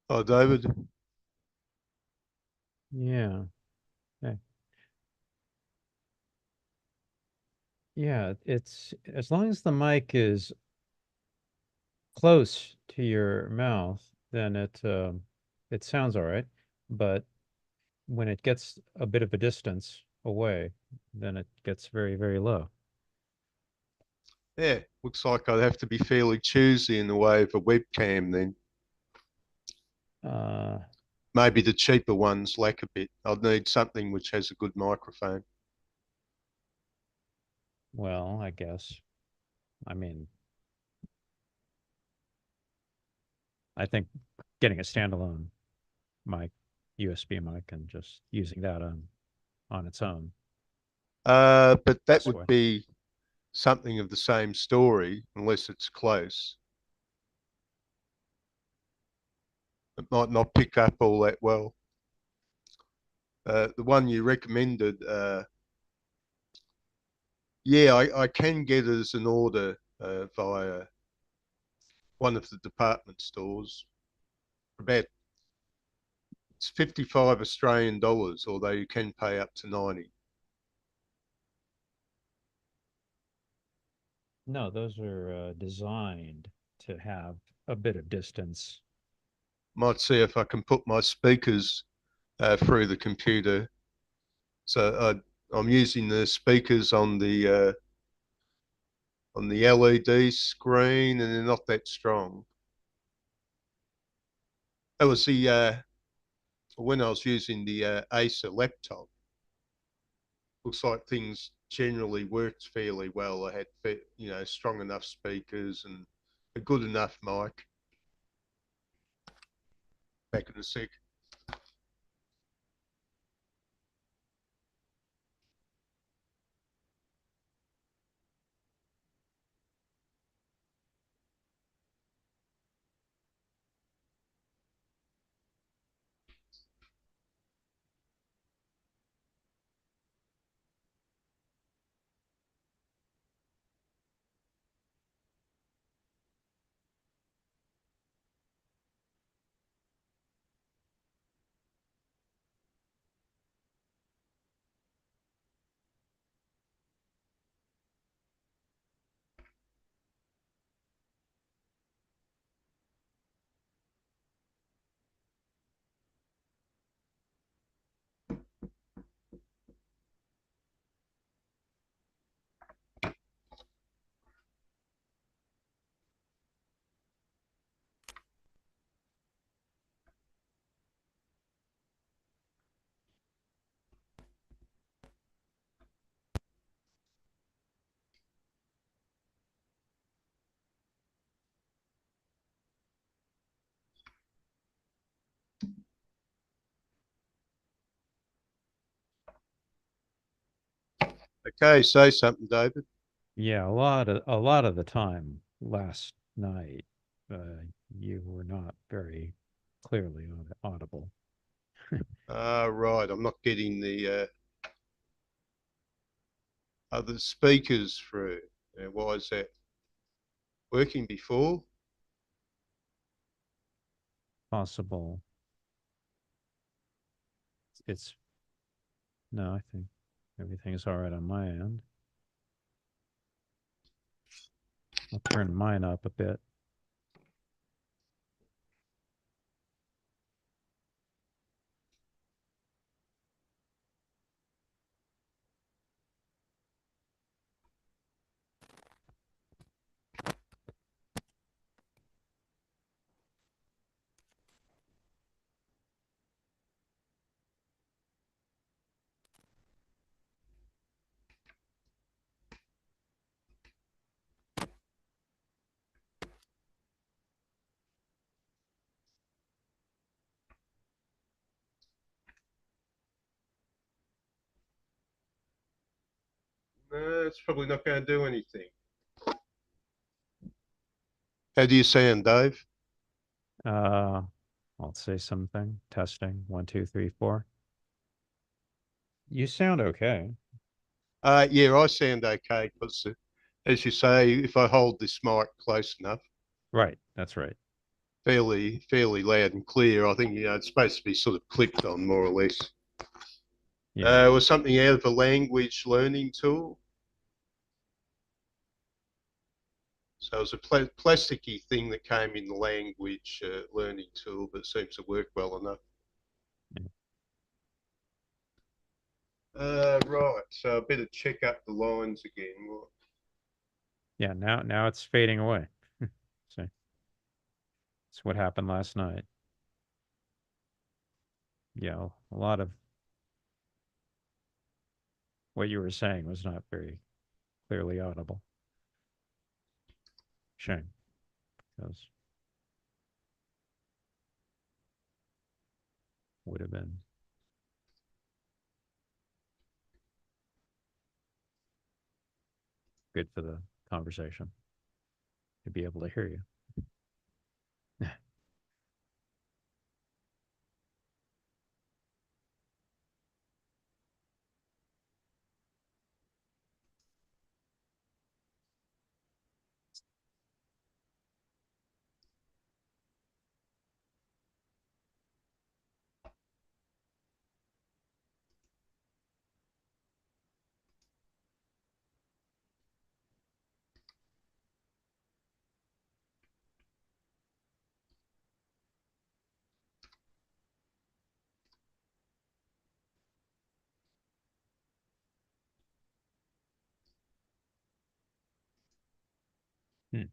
Oh, David. Yeah. eh, Yeah, it's as long as the mic is close to your mouth, then it sounds all right. But when it gets a bit of a distance away, then it gets very, very low. Yeah, looks like I'd have to be fairly choosy in the way of a webcam then. Uh, Maybe the cheaper ones lack a bit. I'd need something which has a good microphone. well, I guess. I mean, I think getting a standalone mic, USB mic, and just using that on its own, But that best would way. be something of the same story unless it's close. It might not pick up all that well. The one you recommended, yeah, I can get it as an order via one of the department stores. About it's 55 Australian dollars, although you can pay up to 90. No, those are designed to have a bit of distance. Might see if I can put my speakers through the computer. So I'm using the speakers on the LED screen, and they're not that strong. That was the when I was using the Acer laptop. Looks like things generally worked fairly well. I had strong enough speakers and a good enough mic. Back in a sec. Okay, say something, David. Yeah, a lot of the time last night, you were not very clearly audible. Right, I'm not getting the other speakers through. Why is that working before? Possible. It's no, I think everything's all right on my end. I'll turn mine up a bit. No, it's probably not going to do anything. How do you sound, Dave? Uh, I'll say something. Testing. 1, 2, 3, 4. You sound okay. Yeah, I sound okay because, as you say, if I hold this mic close enough, Right. That's right. fairly loud and clear. I think it's supposed to be sort of clicked on more or less. Yeah. Was something out of a language learning tool. So it was a plasticky thing that came in the language learning tool, but seems to work well enough. Right, so I better check up the lines again. Yeah. Now it's fading away. So that's what happened last night. Yeah, a lot of what you were saying was not very clearly audible. Shame, because would have been good for the conversation to be able to hear you. Hmm.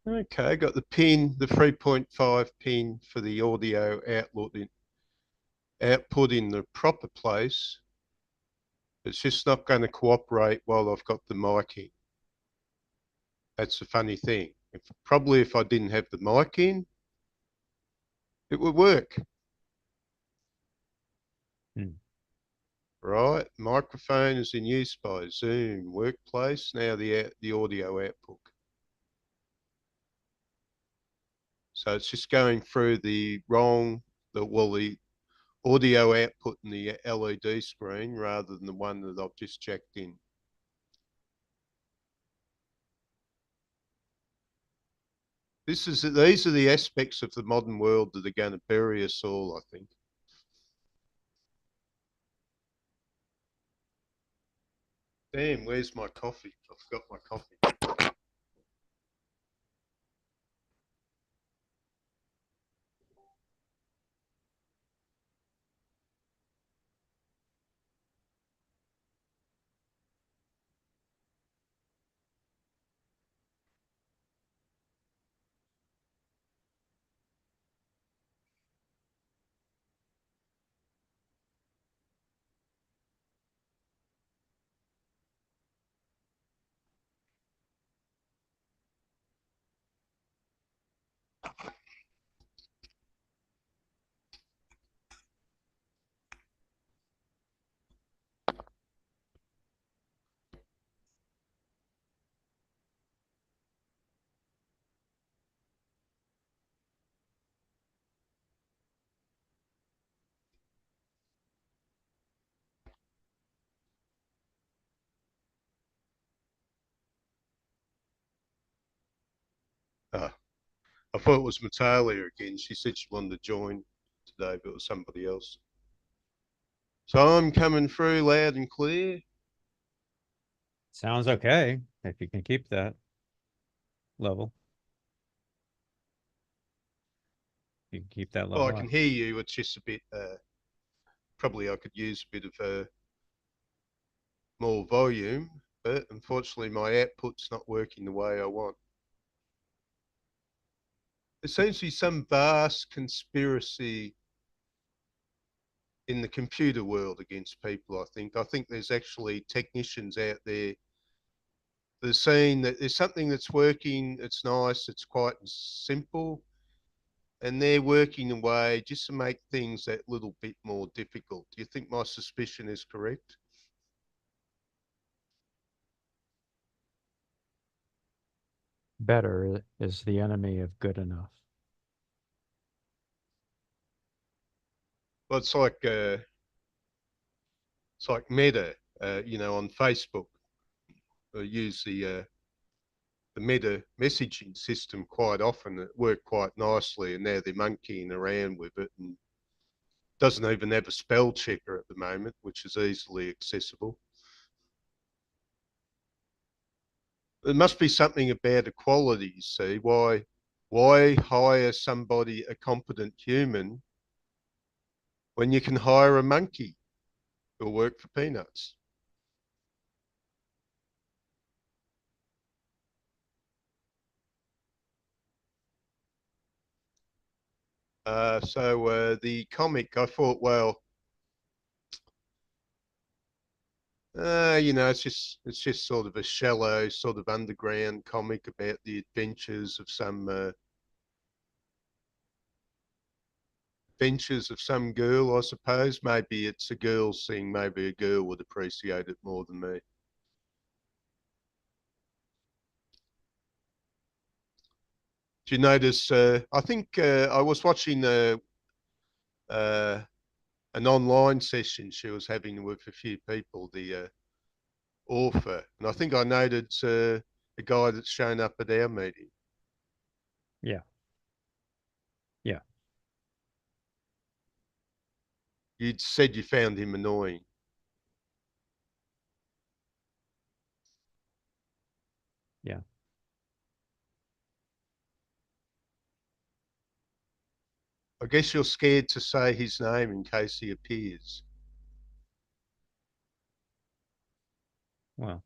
Okay, got the pin, the 3.5 pin for the audio output in the proper place. It's just not going to cooperate while I've got the mic in. That's the funny thing. Probably if I didn't have the mic in, it would work. Hmm. Right, microphone is in use by Zoom Workplace. Now the audio output. So it's just going through the audio output in the LED screen rather than the one that I've just checked in. These are the aspects of the modern world that are going to bury us all, I think. Damn, where's my coffee? I forgot my coffee. Ah, I thought it was Natalia again. She said she wanted to join today, but it was somebody else. So I'm coming through loud and clear. Sounds okay if you can keep that level. You can keep that Oh, I level can up. hear you. It's just a bit. Probably I could use a bit of more volume, but unfortunately my output's not working the way I want. There seems to be some vast conspiracy in the computer world against people. I think there's actually technicians out there. They're saying that there's something that's working. It's nice. It's quite simple, and they're working away just to make things that little bit more difficult. Do you think my suspicion is correct? Better is the enemy of good enough. Well, it's like Meta, on Facebook. Use the Meta messaging system quite often. It worked quite nicely, and now they're monkeying around with it, and doesn't even have a spell checker at the moment, which is easily accessible. There must be something about equality. You see, why hire somebody, a competent human, when you can hire a monkey who'll work for peanuts? So the comic, I thought, well, it's just sort of a shallow, sort of underground comic about the adventures of some girl, I suppose. Maybe it's a girl thing. Maybe a girl would appreciate it more than me. Do you notice? I think I was watching uh, an online session she was having with a few people, the author, and I think I noted a guy that's shown up at our meeting. Yeah. Yeah. You'd said you found him annoying. Yeah. I guess you're scared to say his name in case he appears. Well,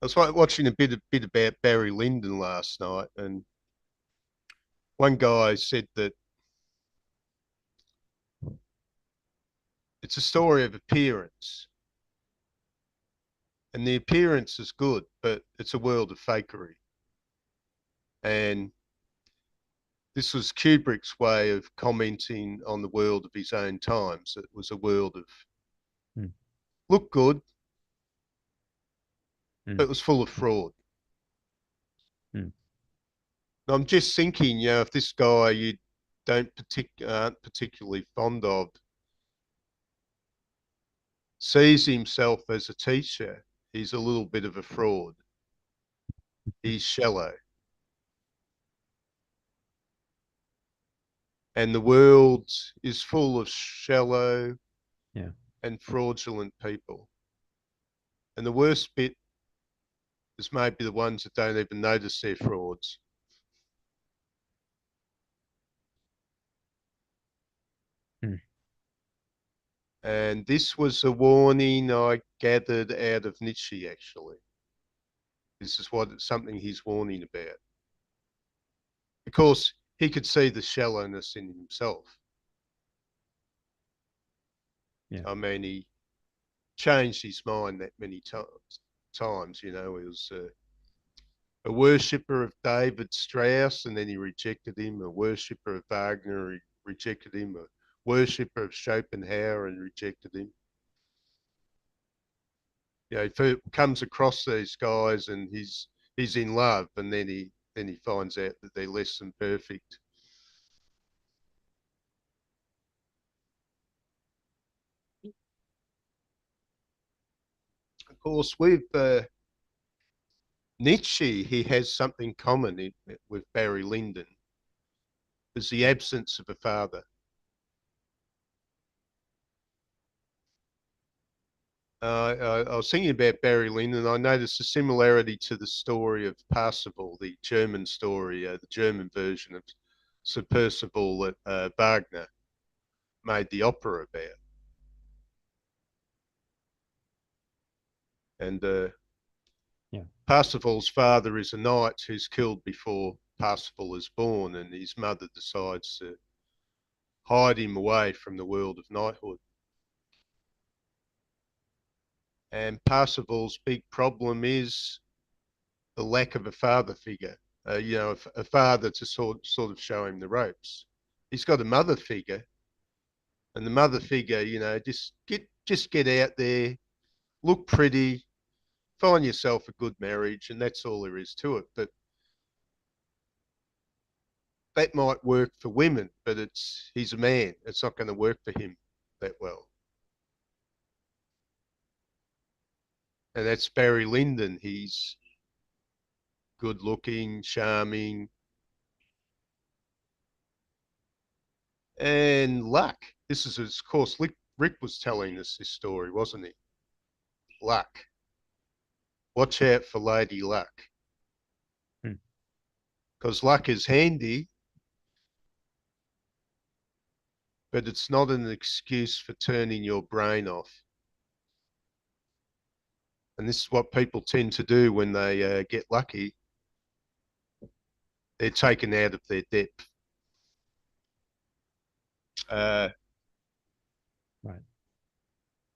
I was watching a bit about Barry Lyndon last night, and one guy said that it's a story of appearance, and the appearance is good, but it's a world of fakery. And this was Kubrick's way of commenting on the world of his own times. It was a world of mm, look good, but mm, it was full of fraud. mm, And I'm just thinking, if this guy you aren't particularly fond of sees himself as a teacher, he's a little bit of a fraud. He's shallow. And the world is full of shallow yeah. and fraudulent people. And the worst bit is maybe the ones that don't even notice they're frauds. Mm, And this was a warning I gathered out of Nietzsche, actually. This is something he's warning about. Of course, he could see the shallowness in himself. yeah. I mean, he changed his mind that many times. He was a worshipper of David Strauss, and then he rejected him. A worshipper of Wagner, he rejected him. A worshipper of Schopenhauer, and rejected him. He comes across these guys, and he's in love, and then he finds out that they're less than perfect. course, with Nietzsche, he has something common with Barry Lyndon, is the absence of a father. I was thinking about Barry Lyndon, and I noticed a similarity to the story of Parsifal, the German story, the German version of Sir Percival that Wagner made the opera about. And Yeah. Parsifal's father is a knight who's killed before Parsifal is born, and his mother decides to hide him away from the world of knighthood. And Parsifal's big problem is the lack of a father figure, a father to sort of show him the ropes. He's got a mother figure, and the mother figure, just get out there, look pretty, find yourself a good marriage, and that's all there is to it. But that might work for women, but he's a man. It's not going to work for him that well. And that's Barry Lyndon. He's good looking, charming, and luck. This is, of course, Rick was telling us this story, wasn't he? Luck. Watch out for Lady Luck. Hmm. Because luck is handy, but it's not an excuse for turning your brain off. And this is what people tend to do when they get lucky. They're taken out of their depth. Uh, Right.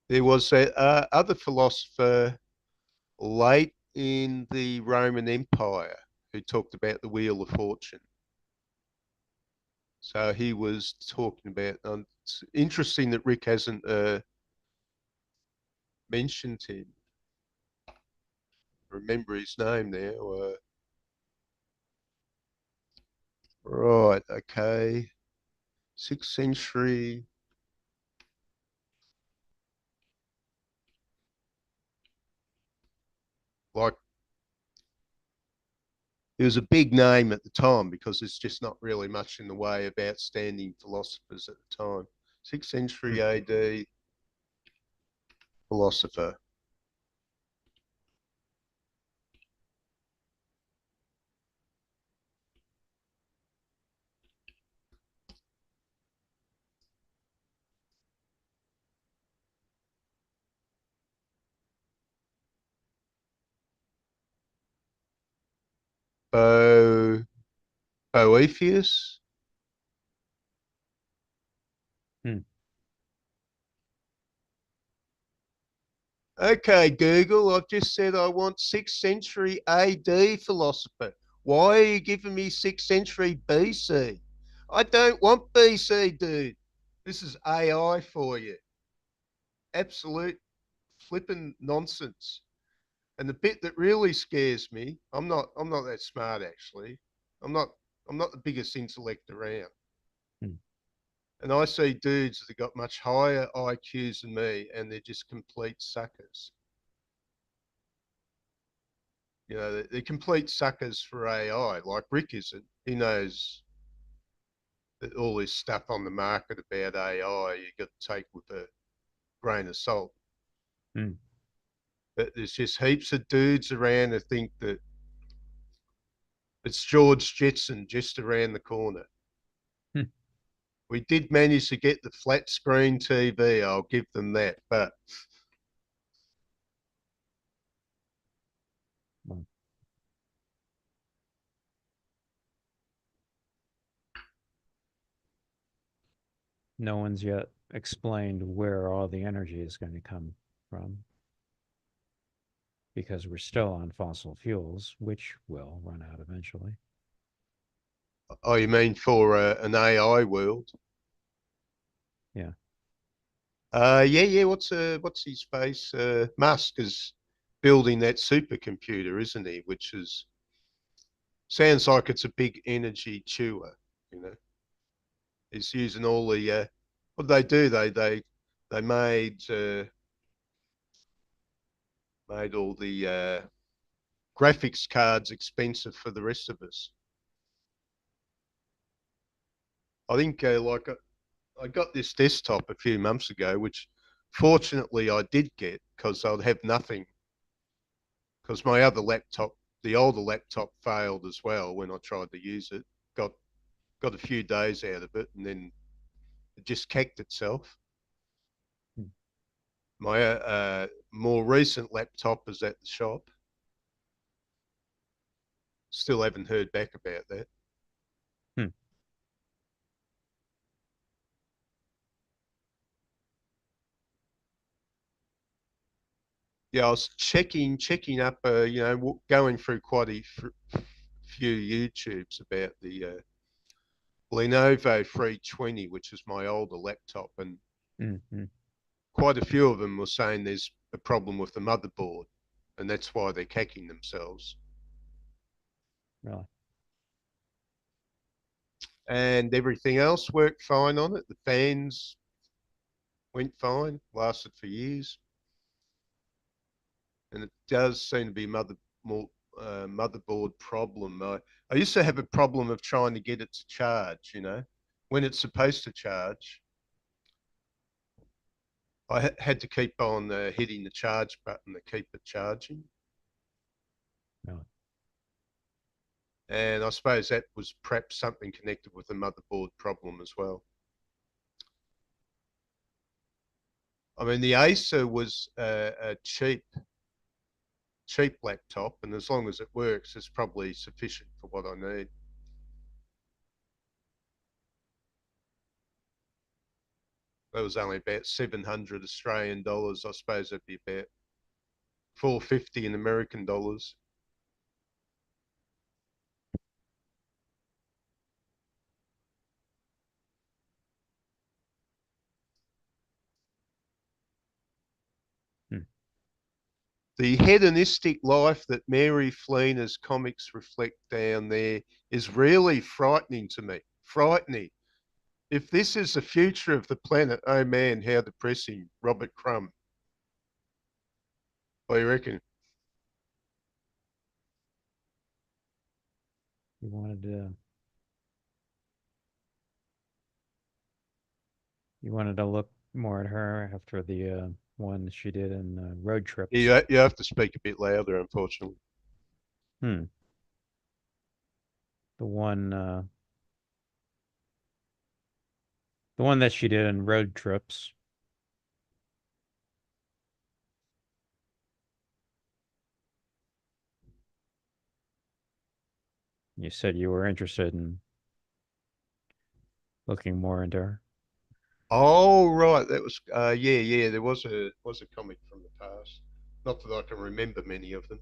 there was a other philosopher late in the Roman Empire who talked about the Wheel of Fortune. So he was talking about. It's interesting that Rick hasn't mentioned him. Remember his name now. Right. Okay. 6th century. Like, he was a big name at the time because there's just not really much in the way of outstanding philosophers at the time. 6th century AD philosopher. Bo Boethius. Hmm. Okay, Google, I've just said I want 6th century AD philosopher. Why are you giving me 6th century BC? I don't want BC, dude. This is AI for you. Absolute flipping nonsense. And the bit that really scares me, I'm not that smart actually. I'm not I'm not the biggest intellect around. Hmm. And I see dudes that have got much higher IQs than me and they're just complete suckers. They're complete suckers for AI, like Rick isn't. He knows that all this stuff on the market about AI you got to take with a grain of salt. Hmm. But there's just heaps of dudes around that think that it's George Jetson just around the corner. Hmm. We did manage to get the flat screen TV, I'll give them that. But Well, no one's yet explained where all the energy is going to come from because we're still on fossil fuels, which will run out eventually. oh, you mean for an AI world? Yeah. Yeah. What's his face? Musk is building that supercomputer, isn't he? Which is sounds like it's a big energy chewer. You know, it's using all the what did they do? They made made all the graphics cards expensive for the rest of us. I think I got this desktop a few months ago, which fortunately I did get because I'd have nothing. Because my other laptop, the older laptop, failed as well when I tried to use it. Got got a few days out of it, and then it just cacked itself. Hmm. My more recent laptop is at the shop. Still haven't heard back about that. Hmm. Yeah, I was checking up, going through quite a few YouTubes about the Lenovo 320, which is my older laptop, and Mm-hmm. quite a few of them were saying there's a problem with the motherboard, and that's why they're cacking themselves. Really? And everything else worked fine on it. The fans went fine, lasted for years, and it does seem to be more motherboard problem. I used to have a problem of trying to get it to charge. When it's supposed to charge, I had to keep on hitting the charge button to keep it charging. Really? And I suppose that was perhaps something connected with the motherboard problem as well. I mean, the Acer was a cheap laptop, and as long as it works, it's probably sufficient for what I need. That was only about 700 Australian dollars. I suppose that'd be about 450 in American dollars. Hmm. The hedonistic life that Mary Fleener's comics reflect down there is really frightening to me. Frightening. If this is the future of the planet, oh man, how depressing. Robert Crumb. What do you reckon? You wanted to you wanted to look more at her after the one she did in Road Trips. You have to speak a bit louder, unfortunately. Hmm. The one the one that she did in Road Trips. You said you were interested in looking more into her. Oh, right. That was, yeah. There was a comic from the past. Not that I can remember many of them.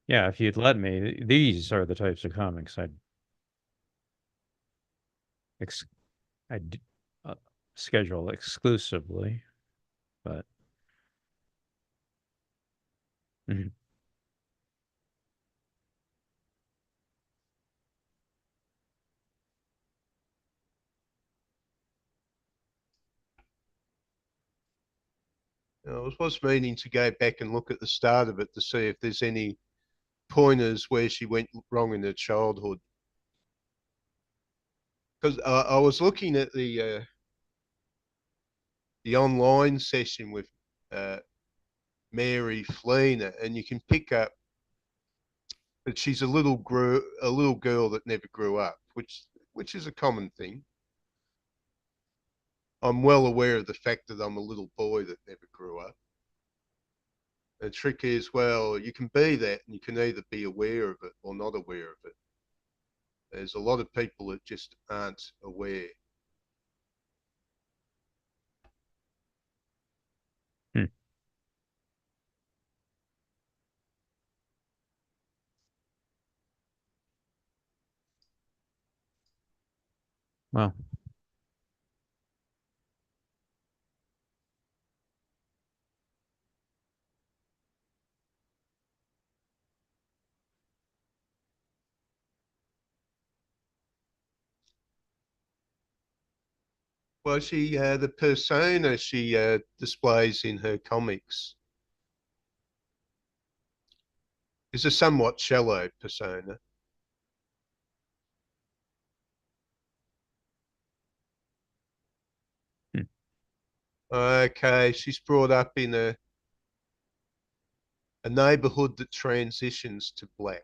Yeah, if you'd let me, these are the types of comics ex I'd schedule exclusively, but mhm. I was meaning to go back and look at the start of it to see if there's any pointers where she went wrong in her childhood. Because I was looking at the online session with uh, Mary Fleener, and you can pick up that she's a little girl that never grew up, which is a common thing. I'm well aware of the fact that I'm a little boy that never grew up. The trick is, well, you can be that, and you can either be aware of it or not aware of it. There's a lot of people that just aren't aware. Hmm. Well, Well, she the persona she displays in her comics is a somewhat shallow persona. Hmm. Okay, she's brought up in a neighborhood that transitions to black.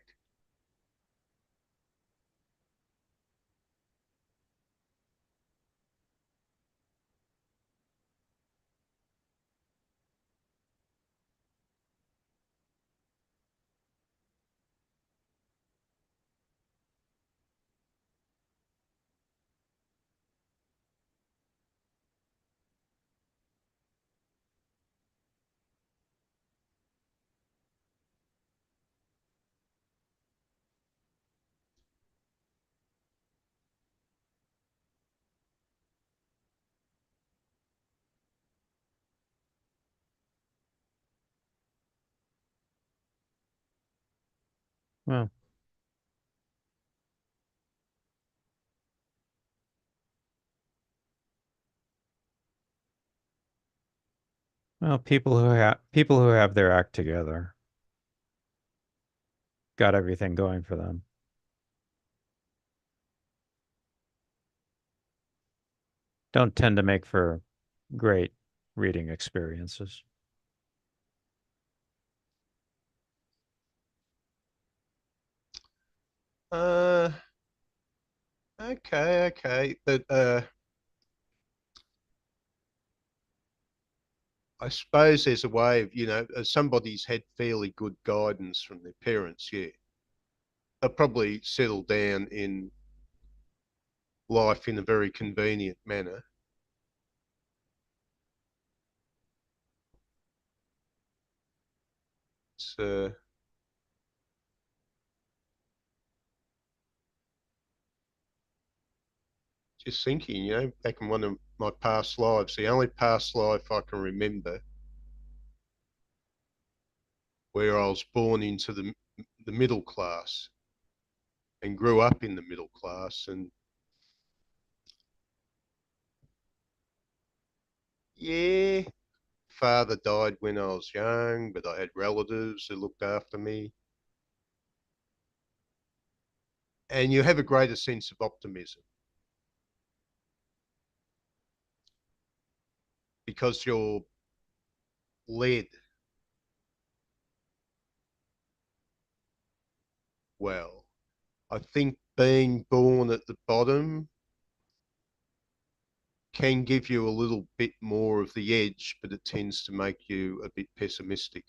Well, well, people who have their act together got everything going for them. Don't tend to make for great reading experiences. Uh, okay, but I suppose there's a way of, somebody's had fairly good guidance from their parents, yeah. They'll probably settle down in life in a very convenient manner. It's just thinking, back in one of my past lives, the only past life I can remember where I was born into the middle class and grew up in the middle class. And yeah, father died when I was young, but I had relatives who looked after me. And you have a greater sense of optimism because you're led well. I think being born at the bottom can give you a little bit more of the edge, but it tends to make you a bit pessimistic.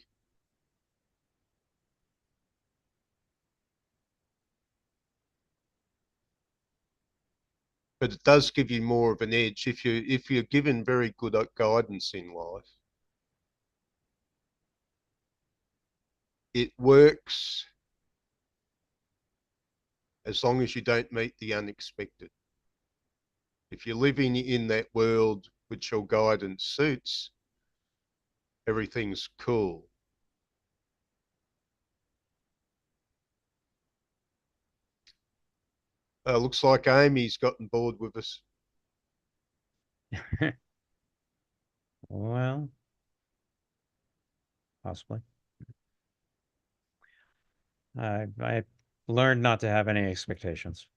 But it does give you more of an edge if you're given very good guidance in life. It works as long as you don't meet the unexpected. If you're living in that world which your guidance suits, everything's cool. Looks like Amy's gotten bored with us. Well, possibly. I learned not to have any expectations.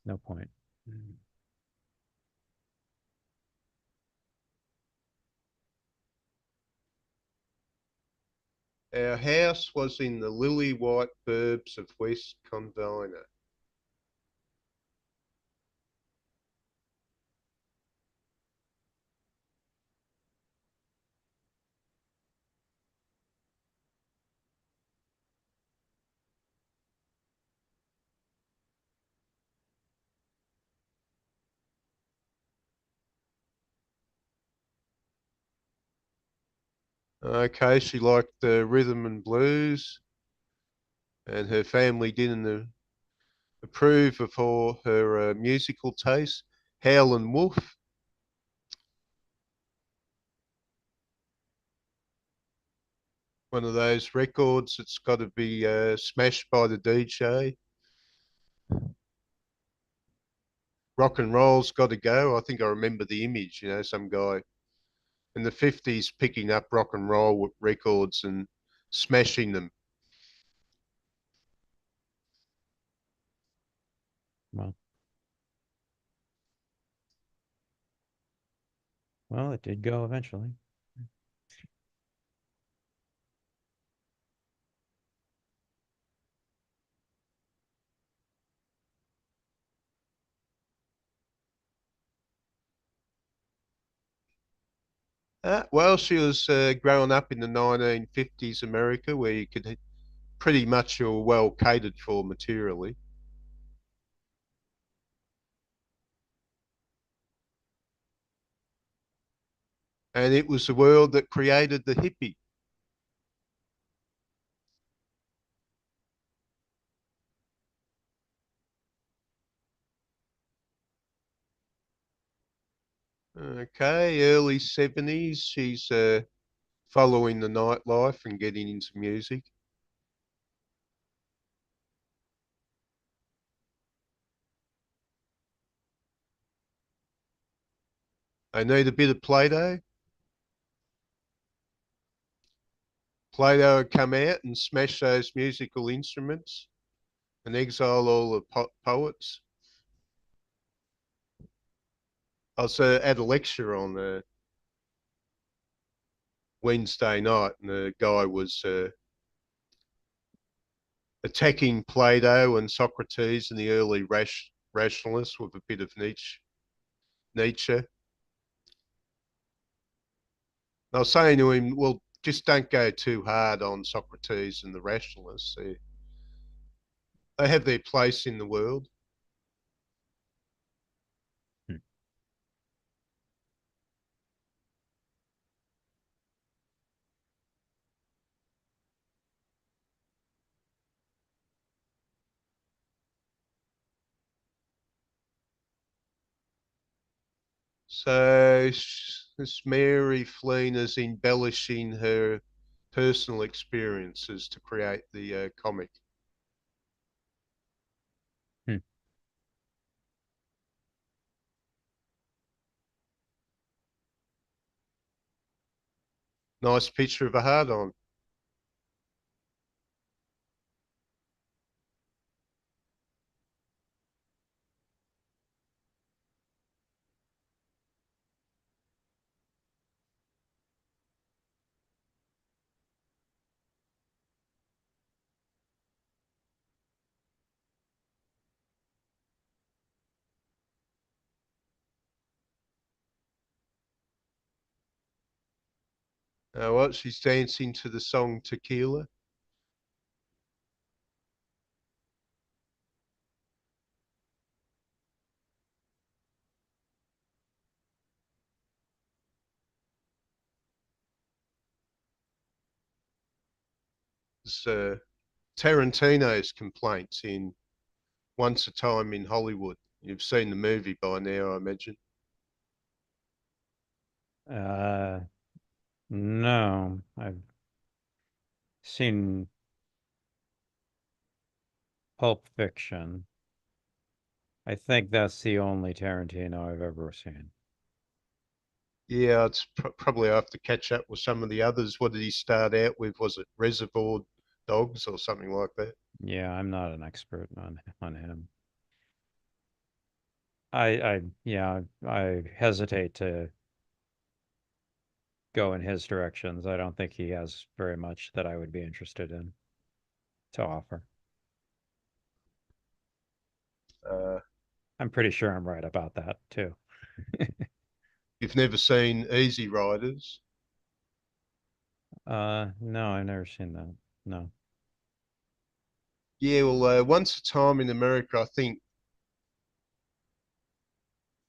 No point. Our house was in the lily white burbs of West Convina. Okay, she liked the rhythm and blues, and her family didn't approve of her musical taste. Howlin' Wolf. one of those records that's got to be smashed by the DJ. Rock and roll's got to go. I think I remember the image, some guy in the 50s picking up rock and roll records and smashing them. Well, well, it did go eventually. Well, she was growing up in the 1950s America where you could pretty much you're well catered for materially. And it was the world that created the hippie. Okay, early 70s, she's following the nightlife and getting into music. They need a bit of Play-Doh. Play-Doh would come out and smash those musical instruments and exile all the poets. I was at a lecture on Wednesday night, and the guy was attacking Plato and Socrates and the early rationalists with a bit of Nietzsche. I was saying to him, well, just don't go too hard on Socrates and the rationalists. They have their place in the world. Hmm. So this Mary Flynn is embellishing her personal experiences to create the comic. Hmm. Nice picture of a hard on. What? She's dancing to the song Tequila. It's Tarantino's complaints in Once a Time in Hollywood. You've seen the movie by now, I imagine. Uh, no, I've seen Pulp Fiction. I think that's the only Tarantino I've ever seen. Yeah, it's probably I have to catch up with some of the others. What did he start out with? Was it Reservoir Dogs or something like that? Yeah, I'm not an expert on him. Yeah, I hesitate to go in his directions. I don't think he has very much that I would be interested in to offer. Uh, I'm pretty sure I'm right about that too. you've never seen Easy Riders? No, I've never seen that. No. Yeah, well, Once a Time in America, I think,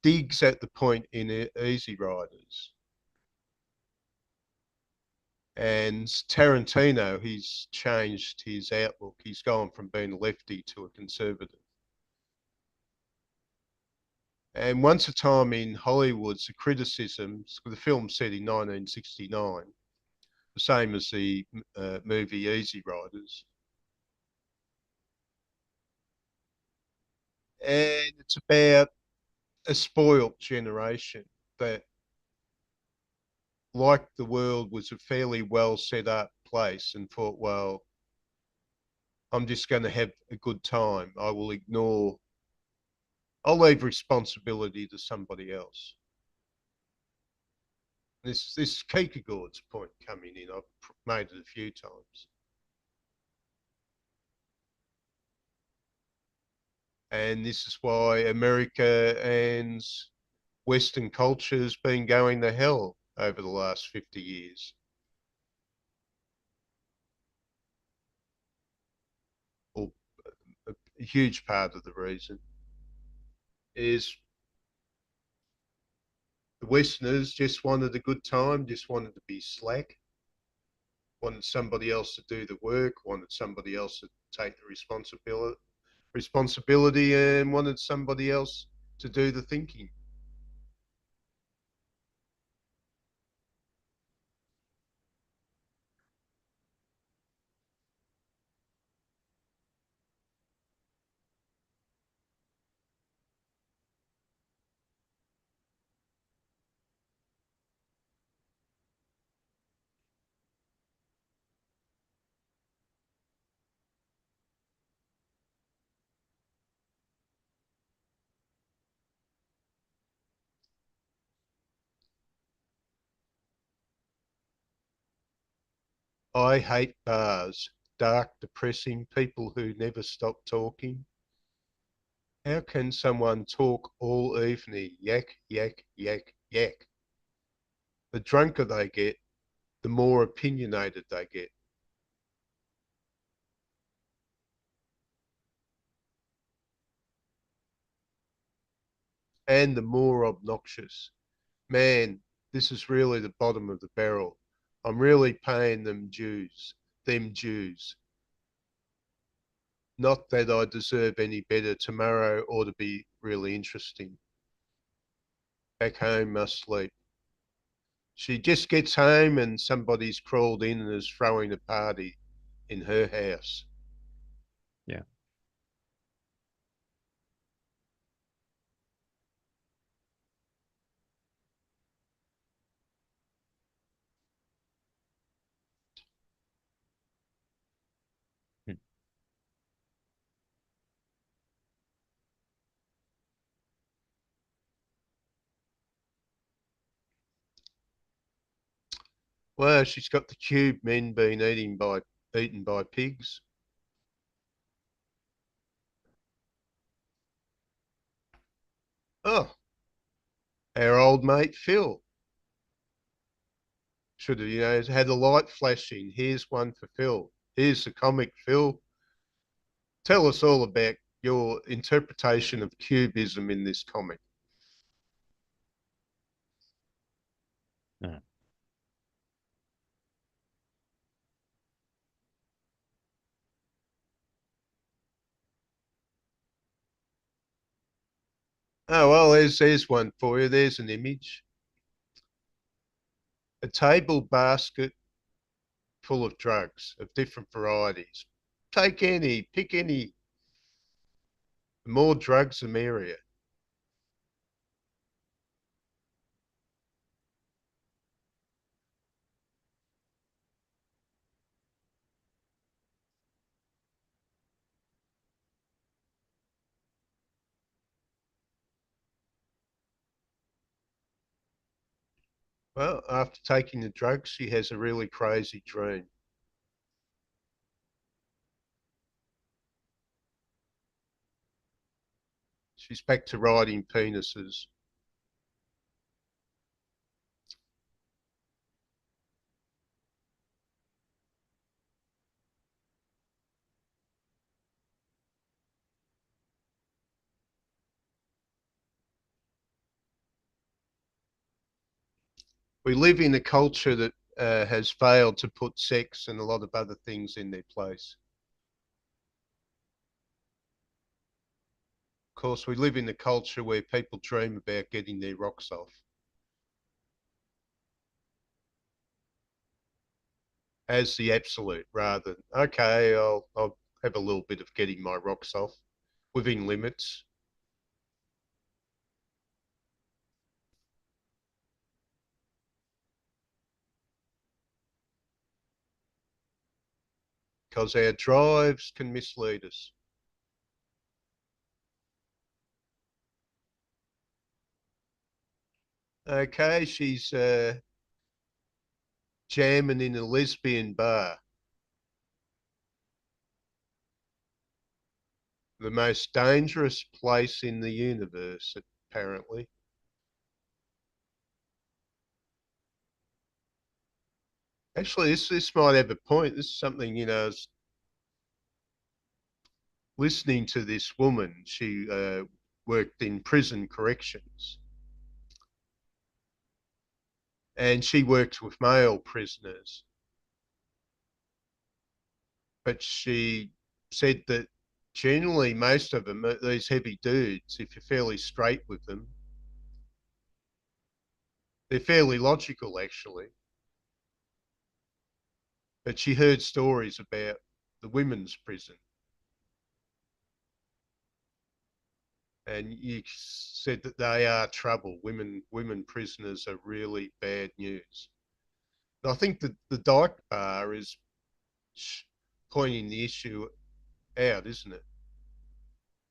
digs at the point in Easy Riders. And Tarantino, he's changed his outlook. He's gone from being a lefty to a conservative. And Once a Time in Hollywood's the criticisms, the film set in 1969, the same as the movie Easy Riders. And it's about a spoilt generation that, like the world, was a fairly well set up place and thought, well, I'm just going to have a good time. I'll leave responsibility to somebody else. This is Kierkegaard's point coming in. I've made it a few times. And this is why America and Western culture has been going to hell over the last 50 years. Or a huge part of the reason is the Westerners just wanted a good time, just wanted to be slack, wanted somebody else to do the work, wanted somebody else to take the responsibility, and wanted somebody else to do the thinking. I hate bars, dark, depressing, people who never stop talking. How can someone talk all evening? Yak, yak, yak, yak. The drunker they get, the more opinionated they get. And the more obnoxious. Man, this is really the bottom of the barrel. I'm really paying them dues. Not that I deserve any better. Tomorrow ought to be really interesting. Back home must sleep. She just gets home and somebody's crawled in and is throwing a party in her house. Yeah. Mm. Well, she's got the cube men being eaten by pigs. Oh, our old mate Phil should have, had a light flashing. Here's one for Phil. Here's the comic, Phil. Tell us all about your interpretation of cubism in this comic. Uh, Oh, well, there's one for you. There's an image. A table basket full of drugs of different varieties. Take any, pick any. The more drugs, the merrier. Well, after taking the drugs, she has a really crazy dream. She's back to riding penises. We live in a culture that has failed to put sex and a lot of other things in their place. Of course, we live in a culture where people dream about getting their rocks off. as the absolute rather than, okay, I'll have a little bit of getting my rocks off within limits. Because our drives can mislead us. Okay, she's jamming in a lesbian bar. The most dangerous place in the universe, apparently. Actually, this might have a point. This is something, listening to this woman. She worked in prison corrections, and she worked with male prisoners. But she said that generally most of them are these heavy dudes. If you're fairly straight with them, they're fairly logical, actually. But she heard stories about the women's prison, and you said that they are trouble. Women prisoners are really bad news. And I think that the Dyke Bar is pointing the issue out, isn't it?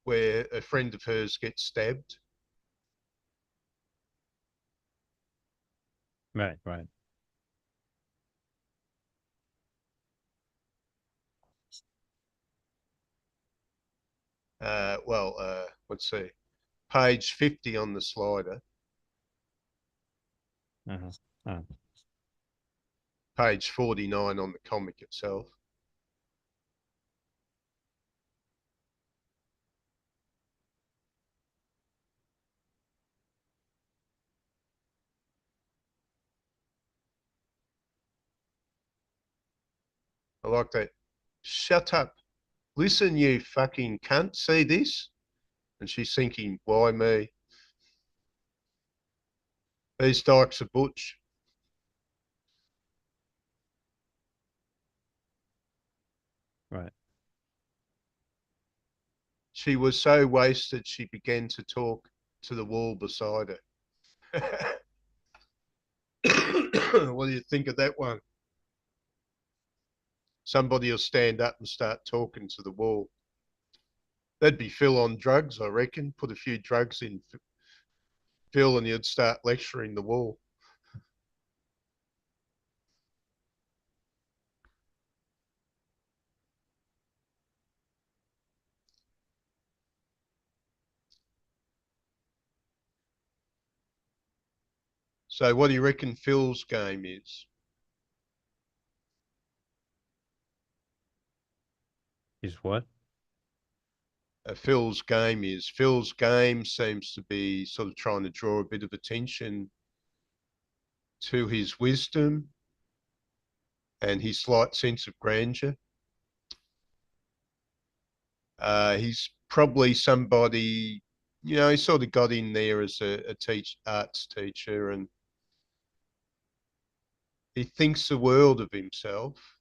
Where a friend of hers gets stabbed. Right, right. Let's see, page 50 on the slider, Uh-huh. Uh, page 49 on the comic itself. I like that. Shut up. Listen, you fucking cunt. See this? And she's thinking, why me? These dykes are butch. right. She was so wasted, she began to talk to the wall beside her. What do you think of that one? Somebody will stand up and start talking to the wall. That'd be Phil on drugs, I reckon. Put a few drugs in Phil and you'd start lecturing the wall. So what do you reckon Phil's game is? He's what? Phil's game seems to be sort of trying to draw a bit of attention to his wisdom and his slight sense of grandeur. He's probably somebody, he sort of got in there as a arts teacher, and he thinks the world of himself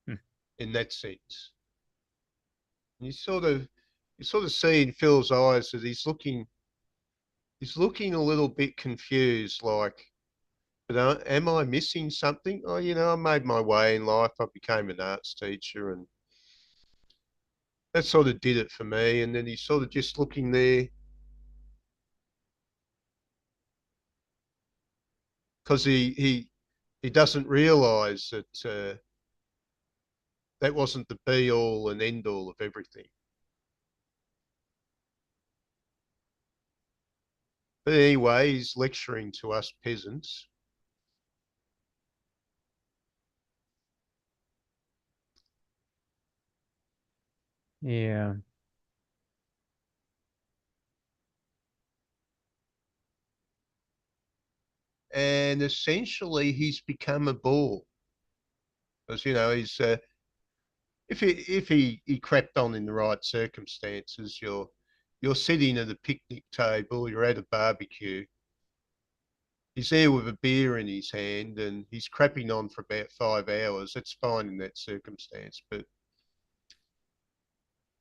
Hmm. in that sense. And you sort of see in Phil's eyes that he's looking a little bit confused, like, but am I missing something? Oh, I made my way in life. I became an arts teacher, and that sort of did it for me. And then he's sort of just looking there because he doesn't realise that that wasn't the be all and end all of everything. But anyway, he's lecturing to us peasants. Yeah. And essentially, he's become a bore. Because, he's if he crept on in the right circumstances, you're sitting at a picnic table, you're at a barbecue, He's there with a beer in his hand and he's crapping on for about 5 hours. That's fine in that circumstance, but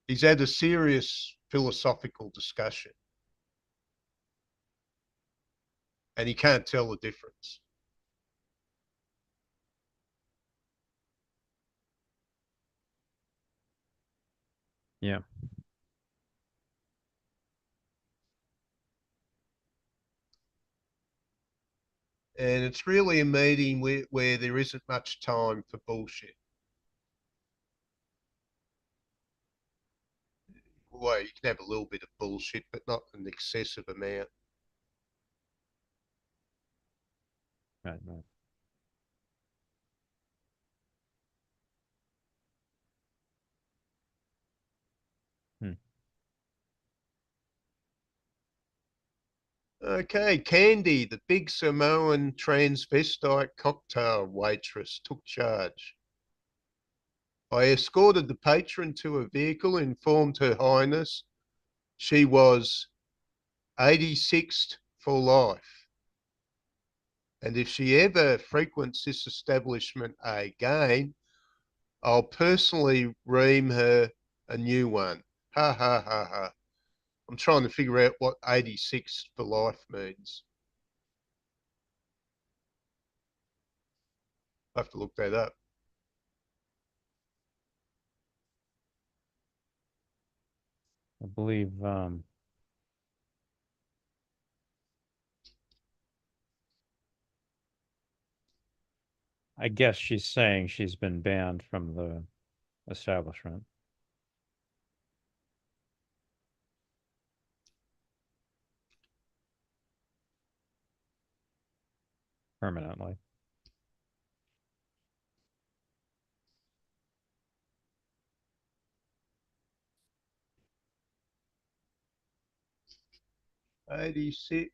he's had a serious philosophical discussion and he can't tell the difference. Yeah. And it's really a meeting where there isn't much time for bullshit. Well, you can have a little bit of bullshit, but not an excessive amount. Right, right. Hmm. Okay, Candy, the big Samoan transvestite cocktail waitress, took charge. I escorted the patron to a vehicle, informed Her Highness she was 86th for life. And if she ever frequents this establishment again, I'll personally ream her a new one. Ha ha ha ha. I'm trying to figure out what 86 for life means. I have to look that up. I believe I guess she's saying she's been banned from the establishment permanently. 86.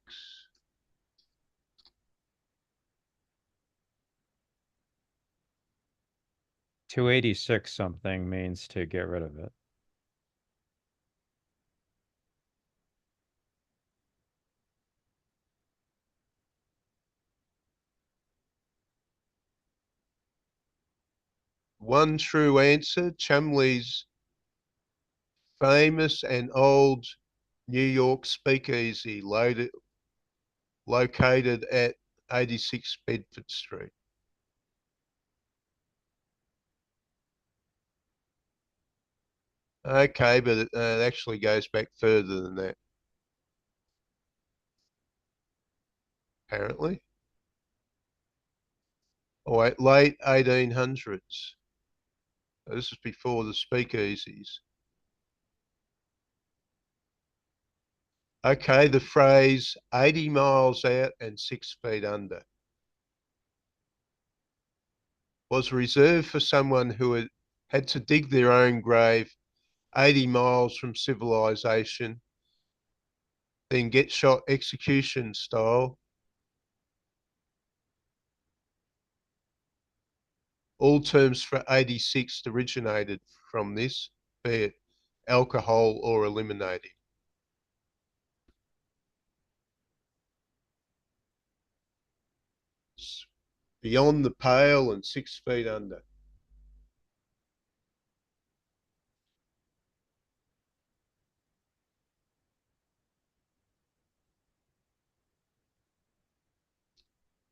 286 something means to get rid of it. One true answer. Chumley's famous and old New York speakeasy located at 86 Bedford Street. Okay, but it actually goes back further than that, apparently. Oh, wait, late 1800s. This is before the speakeasies. Okay, the phrase 80 miles out and 6 feet under was reserved for someone who had to dig their own grave 80 miles from civilization, then get shot execution style. All terms for 86 originated from this, be it alcohol or eliminating. Beyond the pale and 6 feet under.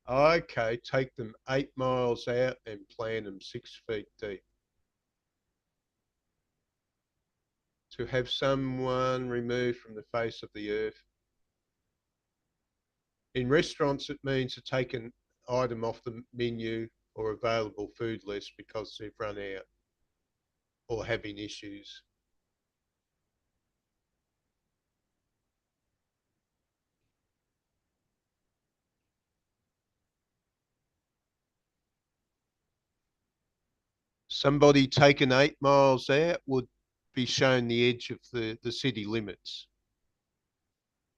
Okay, take them 8 miles out and plant them 6 feet deep. To have someone removed from the face of the earth. In restaurants, it means to take an item off the menu or available food list because they've run out or having issues. Somebody taken 8 miles out would be shown the edge of the city limits.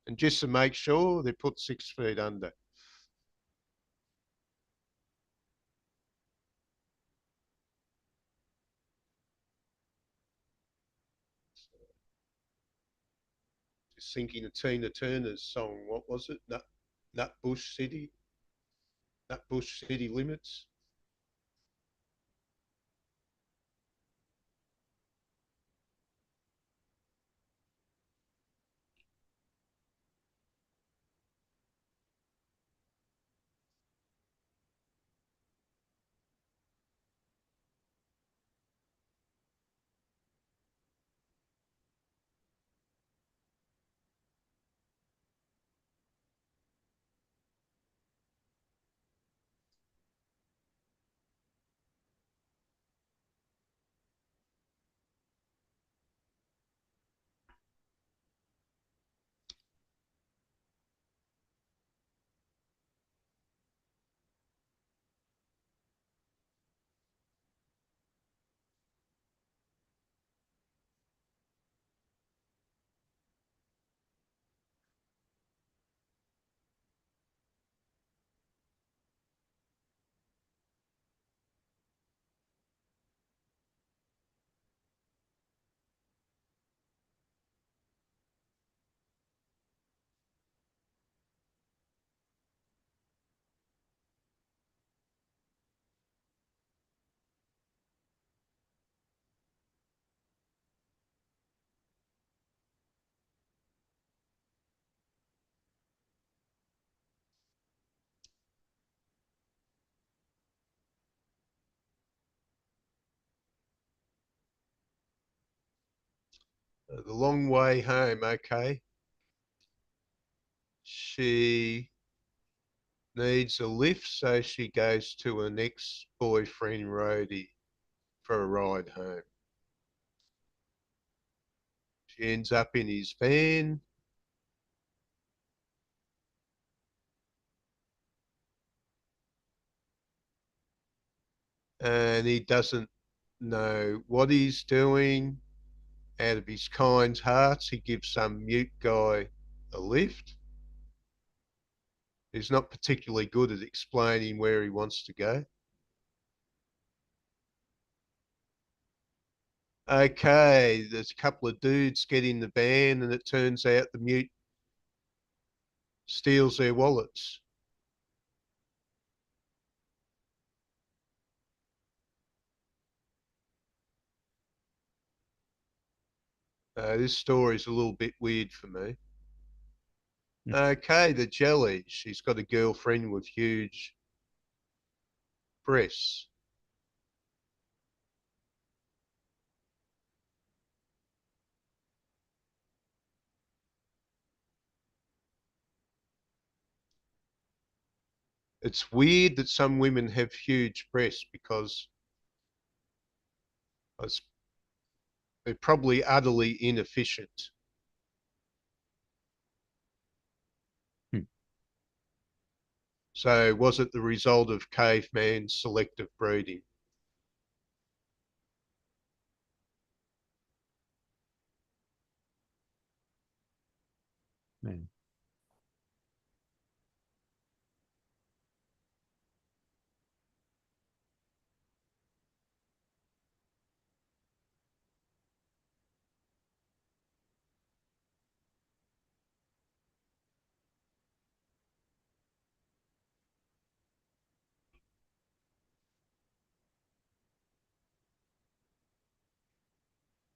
And just to make sure, they put 6 feet under. Just thinking of Tina Turner's song, what was it? Nutbush City? Nutbush city limits. The long way home, okay. She needs a lift, so she goes to an ex-boyfriend roadie for a ride home. She ends up in his van, and he doesn't know what he's doing. Out of his kind heart, he gives some mute guy a lift. He's not particularly good at explaining where he wants to go. Okay, there's a couple of dudes get in the van, and it turns out the mute steals their wallets. This story's a little bit weird for me. Okay, the jelly. She's got a girlfriend with huge breasts. It's weird that some women have huge breasts because they're probably utterly inefficient. Hmm. So was it the result of caveman selective breeding? Man.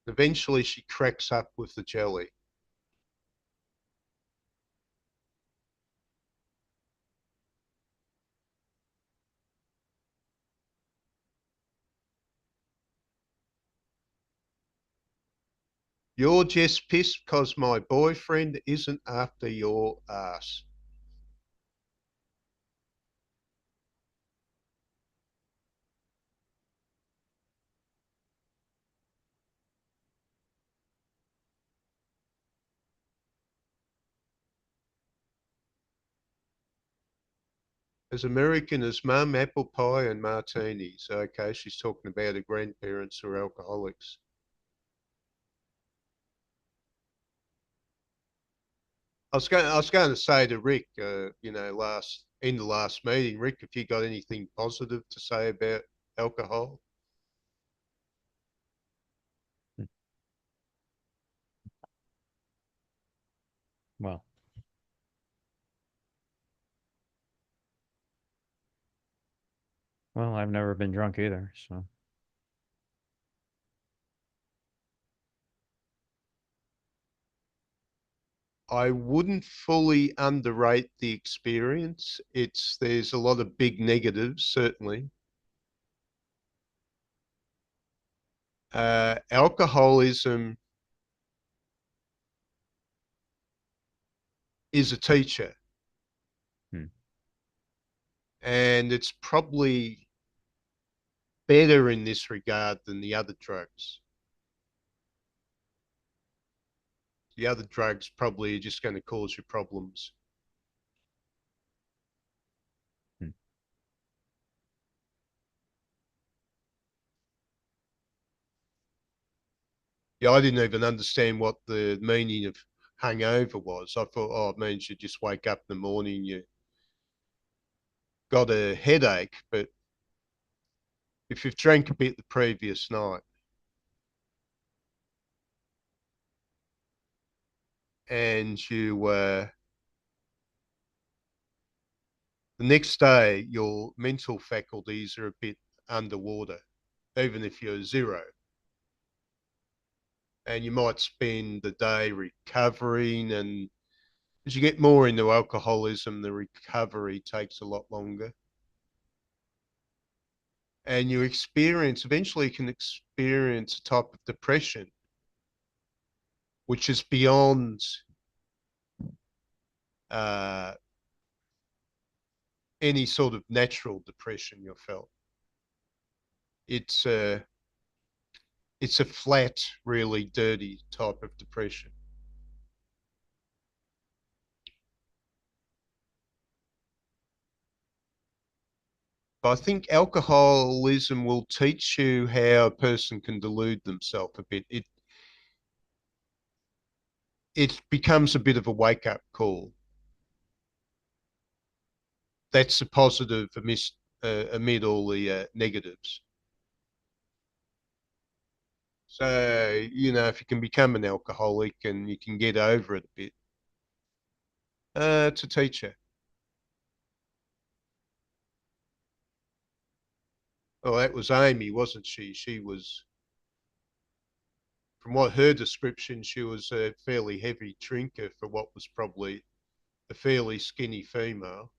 Eventually she cracks up with the jelly. You're just pissed because my boyfriend isn't after your ass. As American as mum, apple pie and martinis. Okay, she's talking about her grandparents who are alcoholics. I was going to say to Rick, in the last meeting, Rick, if you got anything positive to say about alcohol? Hmm. Well, Well, I've never been drunk either, so. I wouldn't fully underrate the experience. There's a lot of big negatives, certainly. Alcoholism is a teacher, Hmm. and it's probably better in this regard than the other drugs. The other drugs probably are just going to cause you problems. Hmm. Yeah, I didn't even understand what the meaning of hangover was. I thought, oh, it means you just wake up in the morning, you got a headache. But if you've drank a bit the previous night and the next day, your mental faculties are a bit underwater, even if you're zero. And you might spend the day recovering. And as you get more into alcoholism, the recovery takes a lot longer. And you eventually can experience a type of depression, which is beyond uh, any sort of natural depression you felt. It's a, it's a flat, really dirty type of depression. But I think alcoholism will teach you how a person can delude themselves a bit. It becomes a bit of a wake up call. That's the positive amid all the negatives. So, if you can become an alcoholic and you can get over it a bit, it's a teacher. Oh, that was Amy, wasn't she? She was, from what her description, she was a fairly heavy drinker for what was probably a fairly skinny female.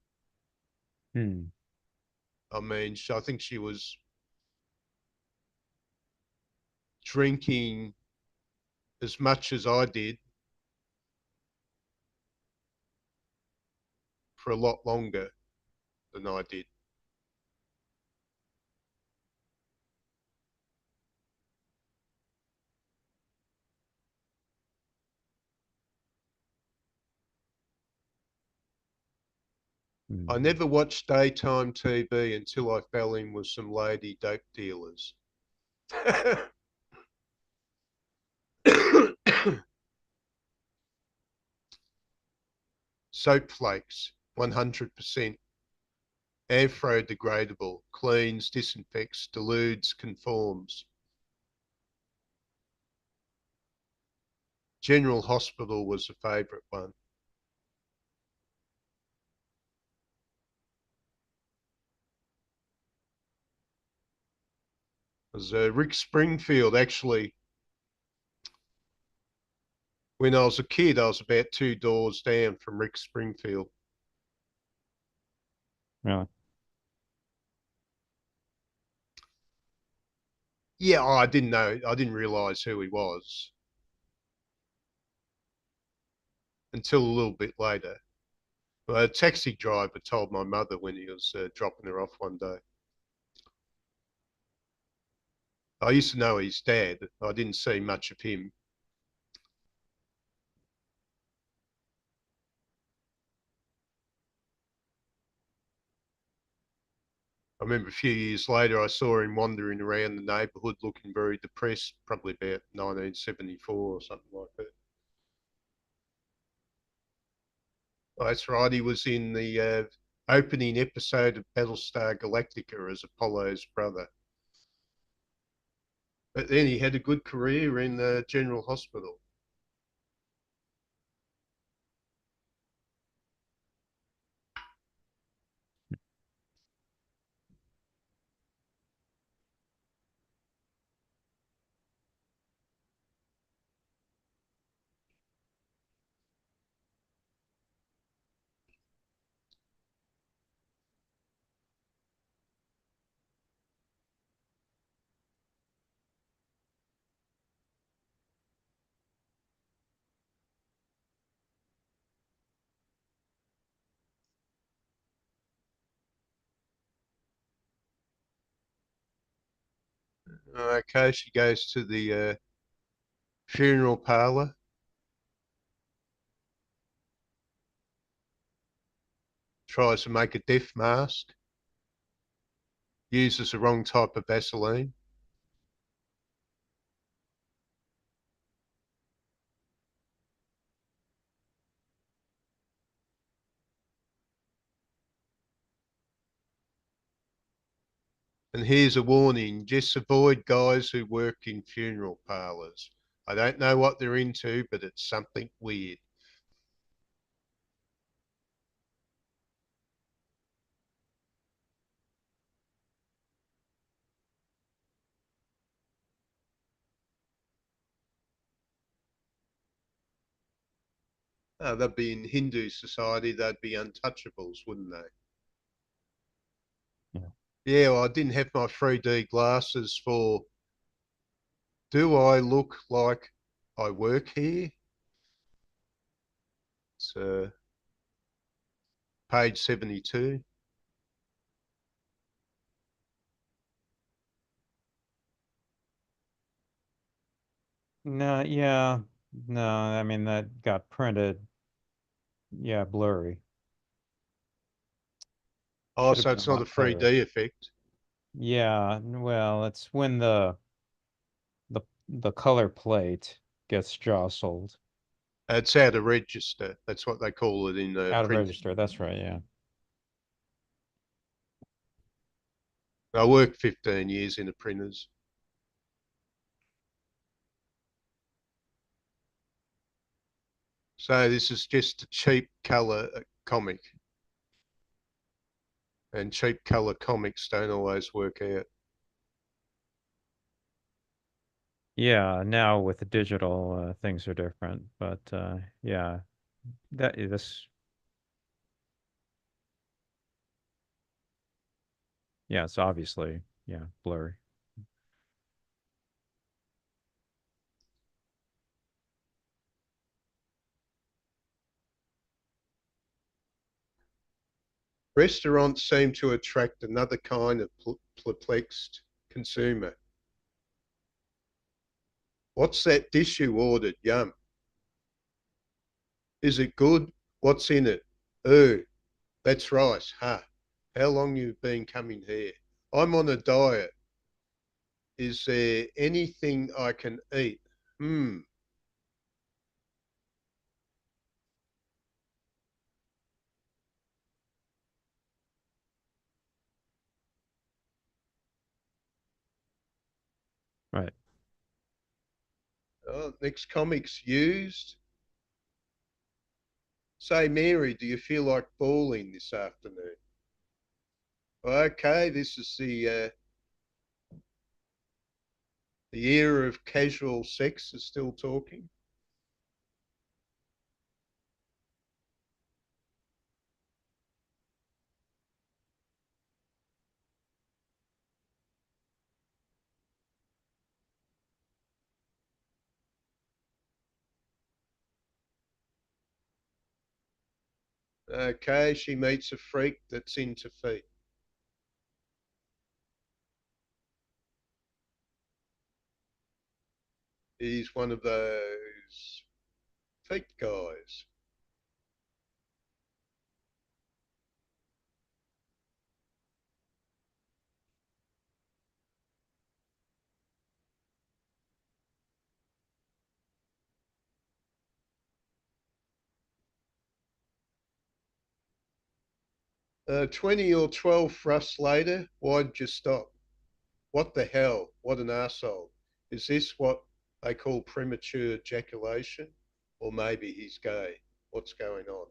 Hmm. I mean, I think she was drinking as much as I did for a lot longer than I did. I Hmm. never watched daytime TV until I fell in with some lady dope dealers. Soap flakes, 100% Afro-degradable, cleans, disinfects, deludes, conforms. General Hospital was a favourite one. It was Rick Springfield, actually. When I was a kid, I was about two doors down from Rick Springfield. Really? Yeah, I didn't know. I didn't realise who he was until a little bit later. A taxi driver told my mother when he was dropping her off one day. I used to know his dad. I didn't see much of him. I remember a few years later, I saw him wandering around the neighbourhood looking very depressed, probably about 1974 or something like that. Oh, that's right. He was in the opening episode of Battlestar Galactica as Apollo's brother. But then he had a good career in the General Hospital. Okay, she goes to the funeral parlor. Tries to make a death mask. Uses the wrong type of Vaseline. And here's a warning, just avoid guys who work in funeral parlors. I don't know what they're into, but it's something weird. They'd be in Hindu society, they'd be untouchables, wouldn't they? Yeah. Yeah, well, I didn't have my 3D glasses for. Do I look like I work here? It's page 72. No, yeah, no, I mean that got printed, yeah, blurry. Oh, Should have so been a it's not a lot clearer. 3D effect. Yeah, well, it's when the color plate gets jostled It's out of register. That's what they call it in out of printing. register. That's right, yeah. I worked 15 years in the printers. So this is just a cheap color comic. And cheap color comics don't always work out. Yeah, now with the digital, things are different, but yeah, this, yeah, it's obviously, yeah, blurry. Restaurants seem to attract another kind of perplexed consumer. What's that dish you ordered? Yum. Is it good? What's in it? Oh, that's right. Huh. How long you've been coming here? I'm on a diet. Is there anything I can eat? Hmm. Right. Oh, next comic's used. Say, Mary, do you feel like bawling this afternoon? Okay, this is the era of casual sex is still talking. Okay, she meets a freak that's into feet. He's one of those feet guys. 20 or 12 thrusts later, why'd you stop? What the hell? What an asshole. Is this what they call premature ejaculation? Or maybe he's gay. What's going on?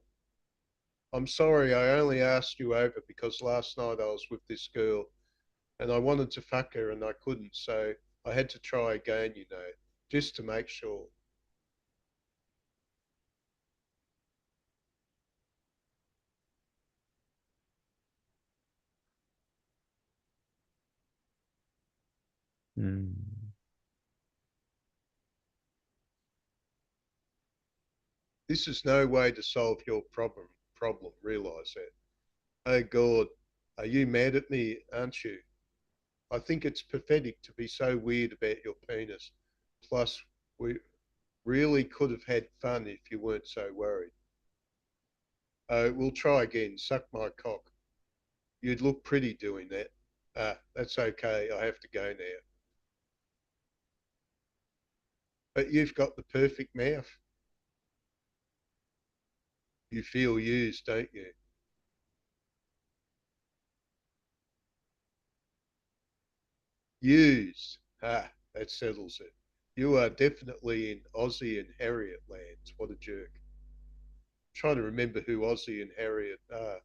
I'm sorry, I only asked you over because last night I was with this girl and I wanted to fuck her and I couldn't, so I had to try again, just to make sure. Mm. This is no way to solve your problem, realise that. Oh God, are you mad at me, aren't you? I think it's pathetic to be so weird about your penis. Plus, we really could have had fun if you weren't so worried. Oh, we'll try again. Suck my cock. You'd look pretty doing that. Ah, that's okay. I have to go now. But you've got the perfect mouth. You feel used, don't you? Used. Ah, that settles it. You are definitely in Aussie and Harriet lands. What a jerk. I'm trying to remember who Aussie and Harriet are.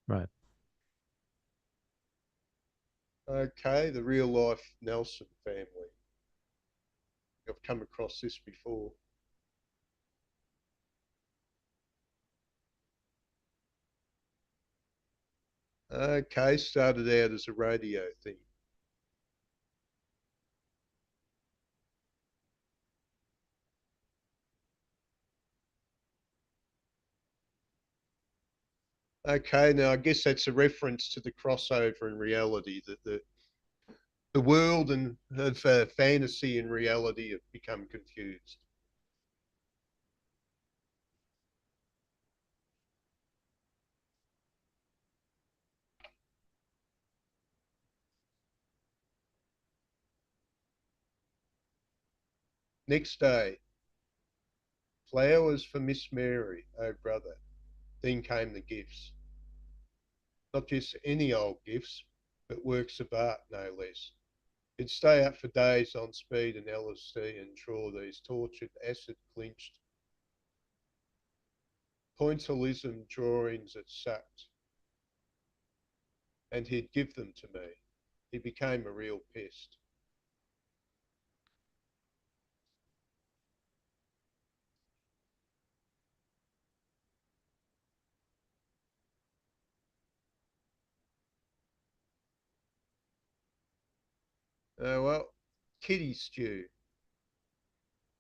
Right. Okay, the real life Nelson family. I've come across this before. Okay, started out as a radio thing. Okay, now I guess that's a reference to the crossover in reality that the world and of fantasy and reality have become confused. Next day, flowers for Miss Mary, oh brother. Then came the gifts. Not just any old gifts, but works of art, no less. He'd stay up for days on speed and LSD and draw these tortured, acid clinched pointillism drawings that sucked, and he'd give them to me. He became a real pest. Well, kitty stew.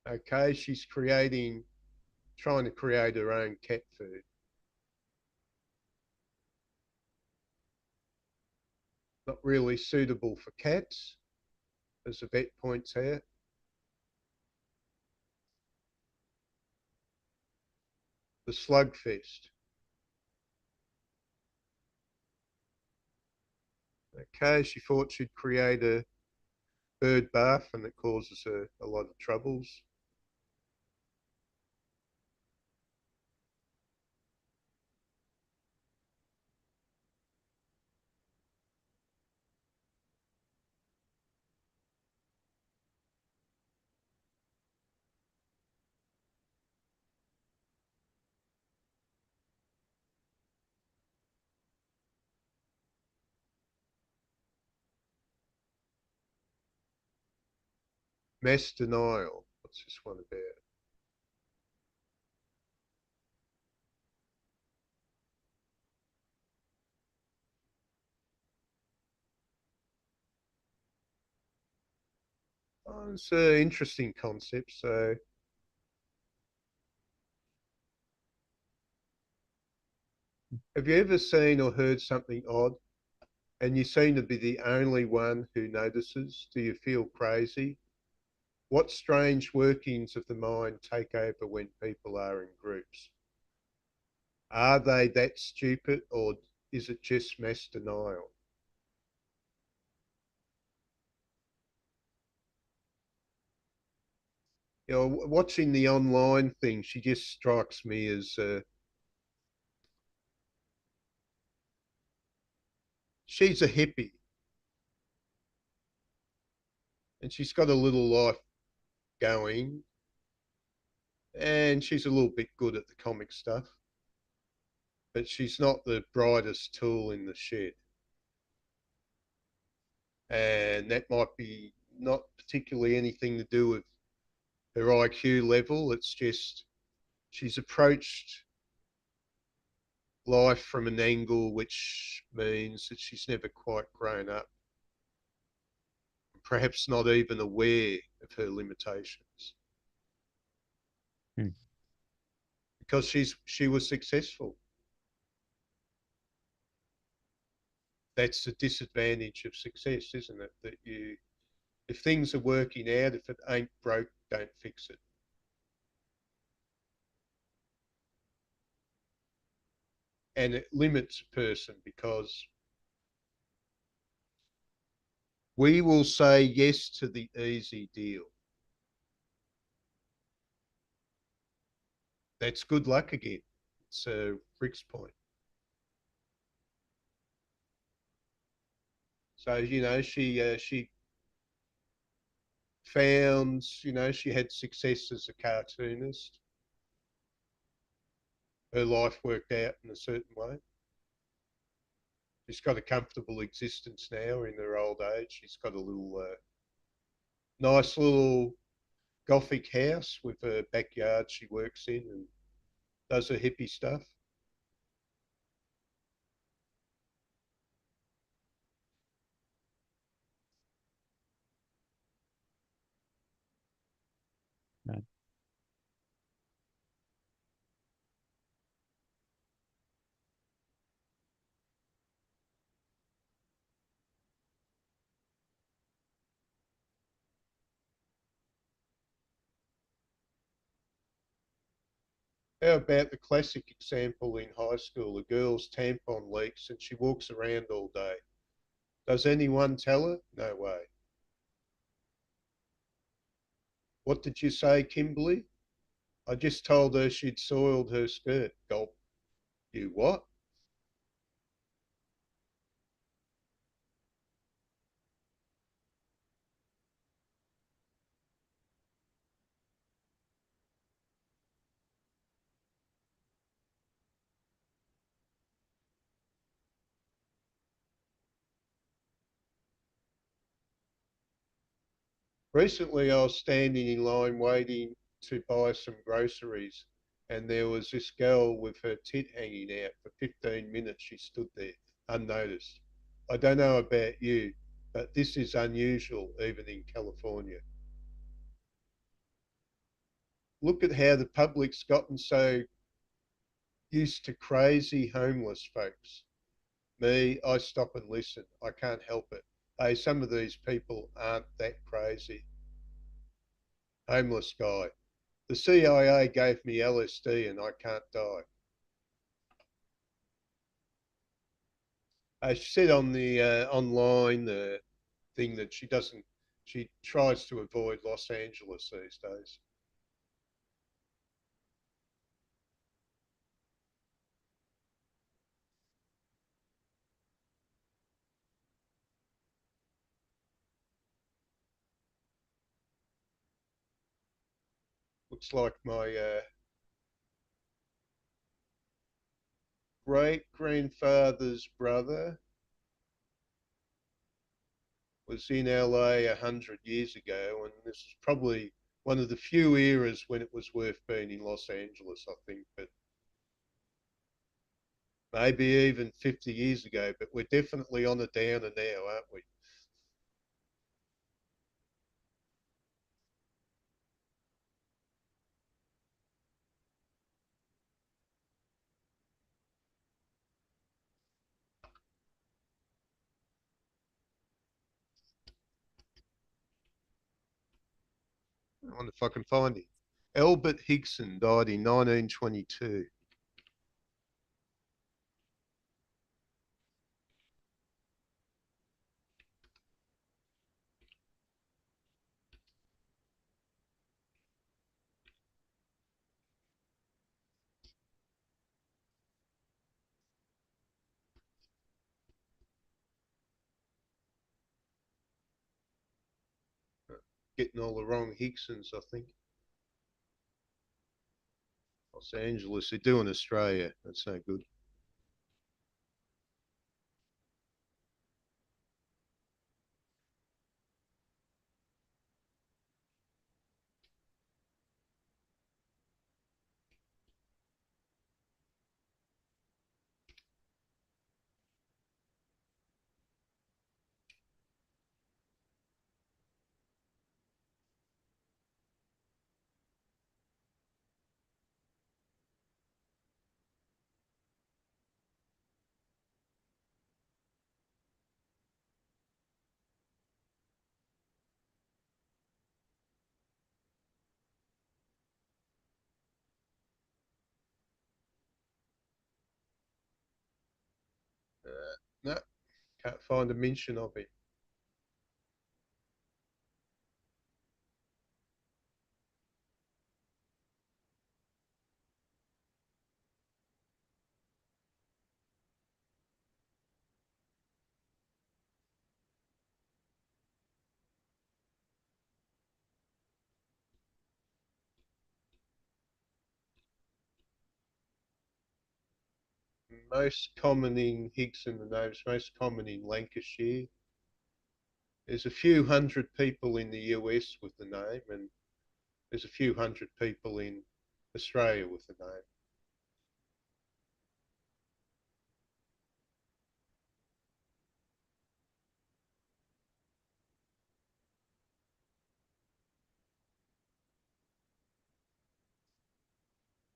Okay, she's trying to create her own cat food. Not really suitable for cats, as the vet points out. The slugfest. Okay, she thought she'd create a bird bath and it causes her a lot of troubles. Mass denial. What's this one about? Oh, it's an interesting concept. So, have you ever seen or heard something odd and you seem to be the only one who notices? Do you feel crazy? What strange workings of the mind take over when people are in groups? Are they that stupid or is it just mass denial? You know, watching the online thing, she just strikes me as she's a hippie and she's got a little life going, and she's a little bit good at the comic stuff, but she's not the brightest tool in the shed. And that might be not particularly anything to do with her IQ level. It's just she's approached life from an angle which means that she's never quite grown up, perhaps not even aware of her limitations. Hmm. Because she was successful. That's the disadvantage of success, isn't it? That if things are working out, if it ain't broke, don't fix it. And it limits a person because we will say yes to the easy deal. That's good luck again. It's Rick's point. So she found she had success as a cartoonist. Her life worked out in a certain way. She's got a comfortable existence now in her old age. She's got a little nice little Gothic house with a backyard she works in and does her hippie stuff. Right. How about the classic example in high school? A girl's tampon leaks and she walks around all day. Does anyone tell her? No way. What did you say, Kimberly? I just told her she'd soiled her skirt. Gulp. You what? Recently, I was standing in line waiting to buy some groceries, and there was this girl with her tit hanging out for 15 minutes. She stood there unnoticed. I don't know about you, but this is unusual even in California. Look at how the public's gotten so used to crazy homeless folks. Me, I stop and listen. I can't help it. Hey, some of these people aren't that crazy. Homeless guy. The CIA gave me LSD and I can't die. She said on the online thing that she tries to avoid Los Angeles these days. Looks like my great grandfather's brother was in LA 100 years ago, and this is probably one of the few eras when it was worth being in Los Angeles, I think, but maybe even 50 years ago. But we're definitely on a downer now, aren't we? I wonder if I can find him. Albert Higson died in 1922. getting all the wrong Higsons, I think. Los Angeles, they're doing Australia. That's no good. No, can't find a mention of it. Most common in Higson, the name's most common in Lancashire. There's a few hundred people in the US with the name, and there's a few hundred people in Australia with the name.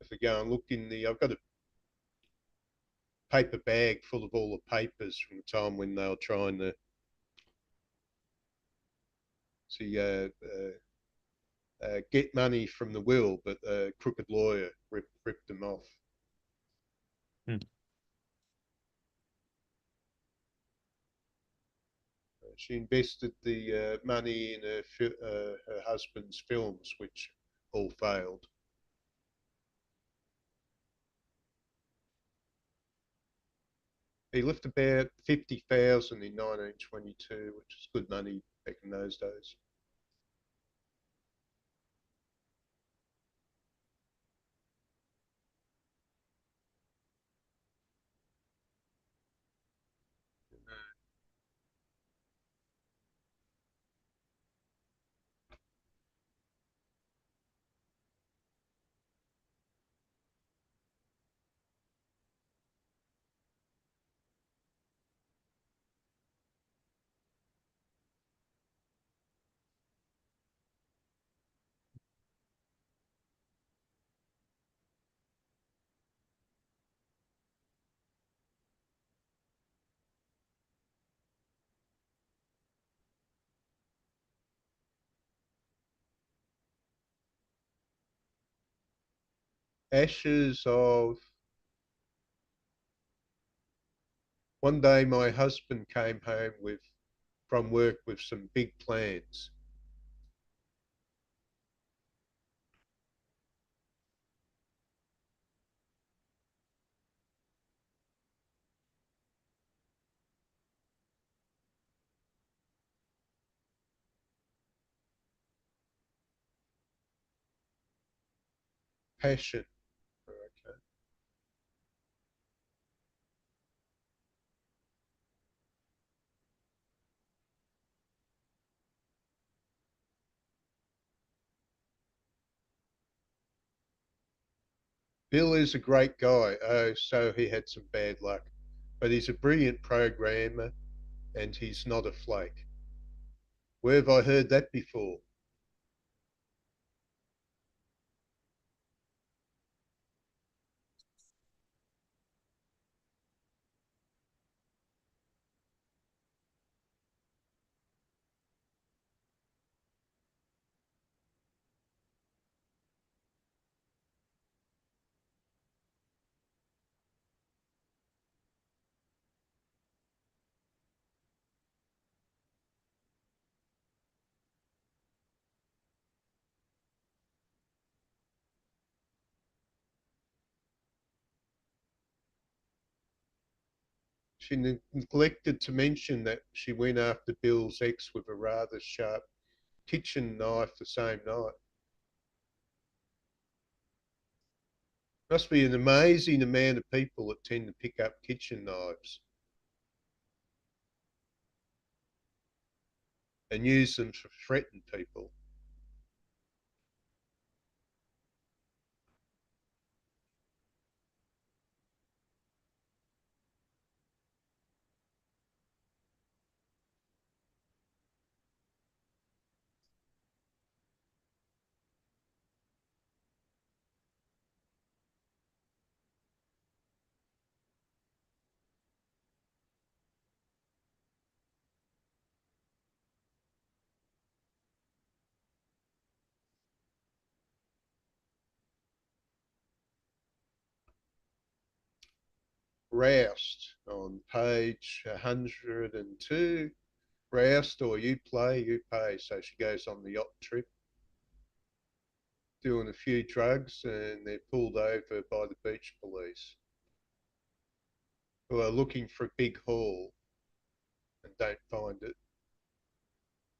If I go and look in the, I've got a paper bag full of all the papers from the time when they were trying to see get money from the will, but a crooked lawyer ripped them off. Hmm. She invested the money in her husband's films, which all failed. He left about 50,000 in 1922, which is good money back in those days. Ashes of one day, my husband came home with from work with some big plans. Passion. Okay. Bill is a great guy. Oh, so he had some bad luck, but he's a brilliant programmer, and he's not a flake. Where have I heard that before? She neglected to mention that she went after Bill's ex with a rather sharp kitchen knife the same night. Must be an amazing amount of people that tend to pick up kitchen knives and use them to threaten people. Roust on page 102. Roust, or you play, you pay. So she goes on the yacht trip, doing a few drugs, and they're pulled over by the beach police, who are looking for a big haul and don't find it.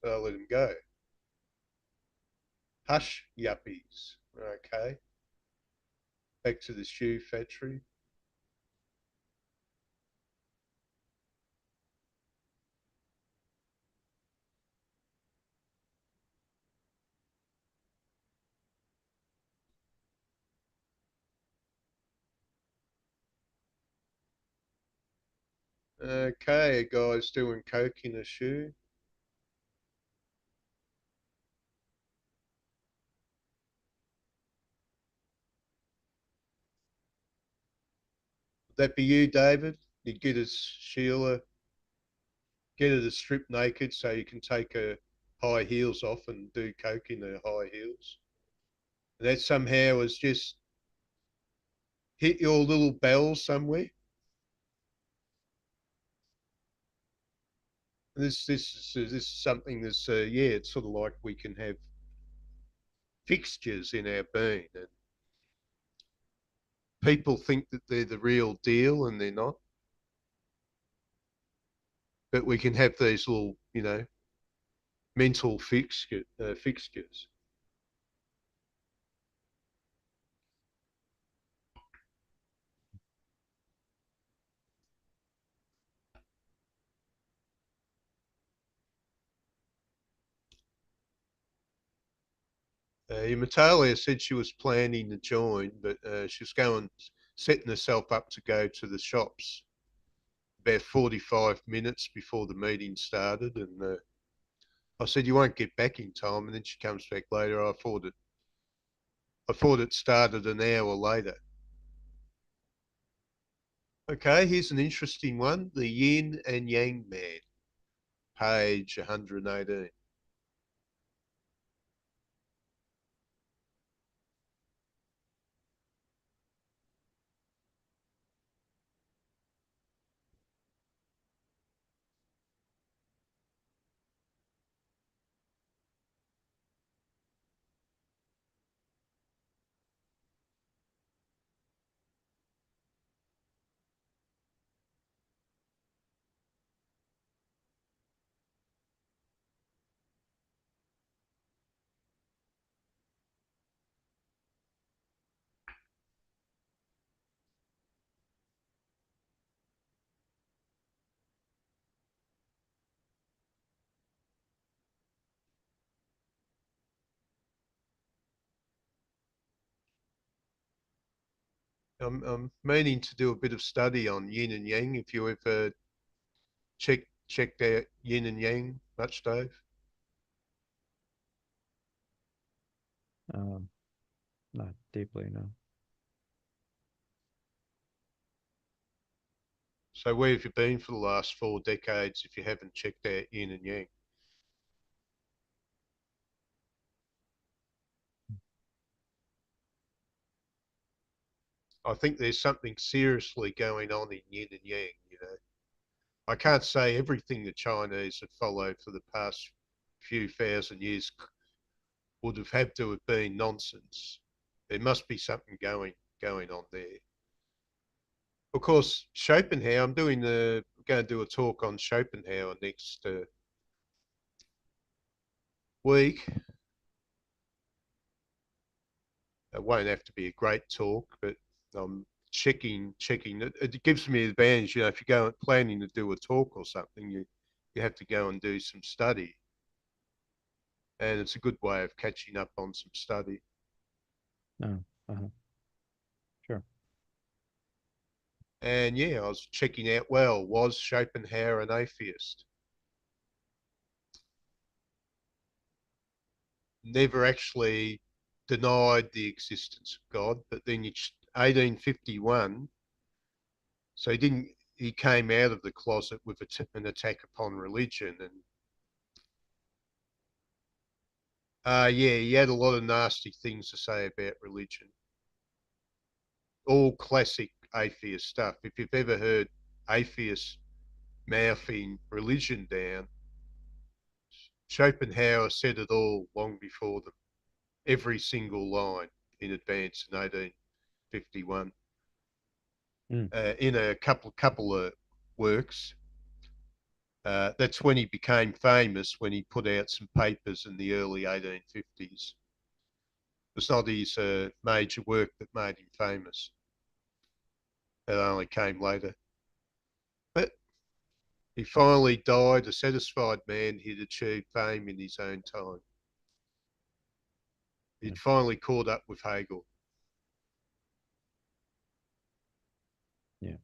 So they let them go. Hush yuppies. Okay. Back to the shoe factory. Okay, a guy's doing coke in a shoe. Would that be you, David? You get us Sheila, get her to strip naked so you can take her high heels off and do coke in her high heels. And that somehow has just hit your little bell somewhere. This is something that's yeah, it's sort of like we can have fixtures in our being, and people think that they're the real deal and they're not. But we can have these little, mental fixtures. Matalia said she was planning to join, but she was setting herself up to go to the shops about 45 minutes before the meeting started. And I said, "You won't get back in time." And then she comes back later. I thought it started an hour later. Okay, here's an interesting one: the Yin and Yang Man, page 118. I'm meaning to do a bit of study on yin and yang. If you ever checked out yin and yang much, Dave? Um, Not deeply, no. So where have you been for the last 4 decades if you haven't checked out yin and yang? I think there's something seriously going on in yin and yang. I can't say everything the Chinese have followed for the past few thousand years would have had to have been nonsense. There must be something going on there. Of course, Schopenhauer. Going to do a talk on Schopenhauer next week. It won't have to be a great talk, but I'm checking. It gives me the advantage. If you go planning to do a talk or something, you have to go and do some study, and it's a good way of catching up on some study. No. Uh-huh. Sure. And yeah, I was checking out. Well, was Schopenhauer an atheist? Never actually denied the existence of God, but then 1851. So he didn't. He came out of the closet with an attack upon religion, and yeah, he had a lot of nasty things to say about religion. All classic atheist stuff. If you've ever heard atheists mouthing religion down, Schopenhauer said it all long before them. Every single line in advance in 1851. Mm. In a couple of works. That's when he became famous, when he put out some papers in the early 1850s. It's not his major work that made him famous. It only came later. But he finally died a satisfied man. He'd achieved fame in his own time. Yeah. He'd finally caught up with Hegel. Yeah.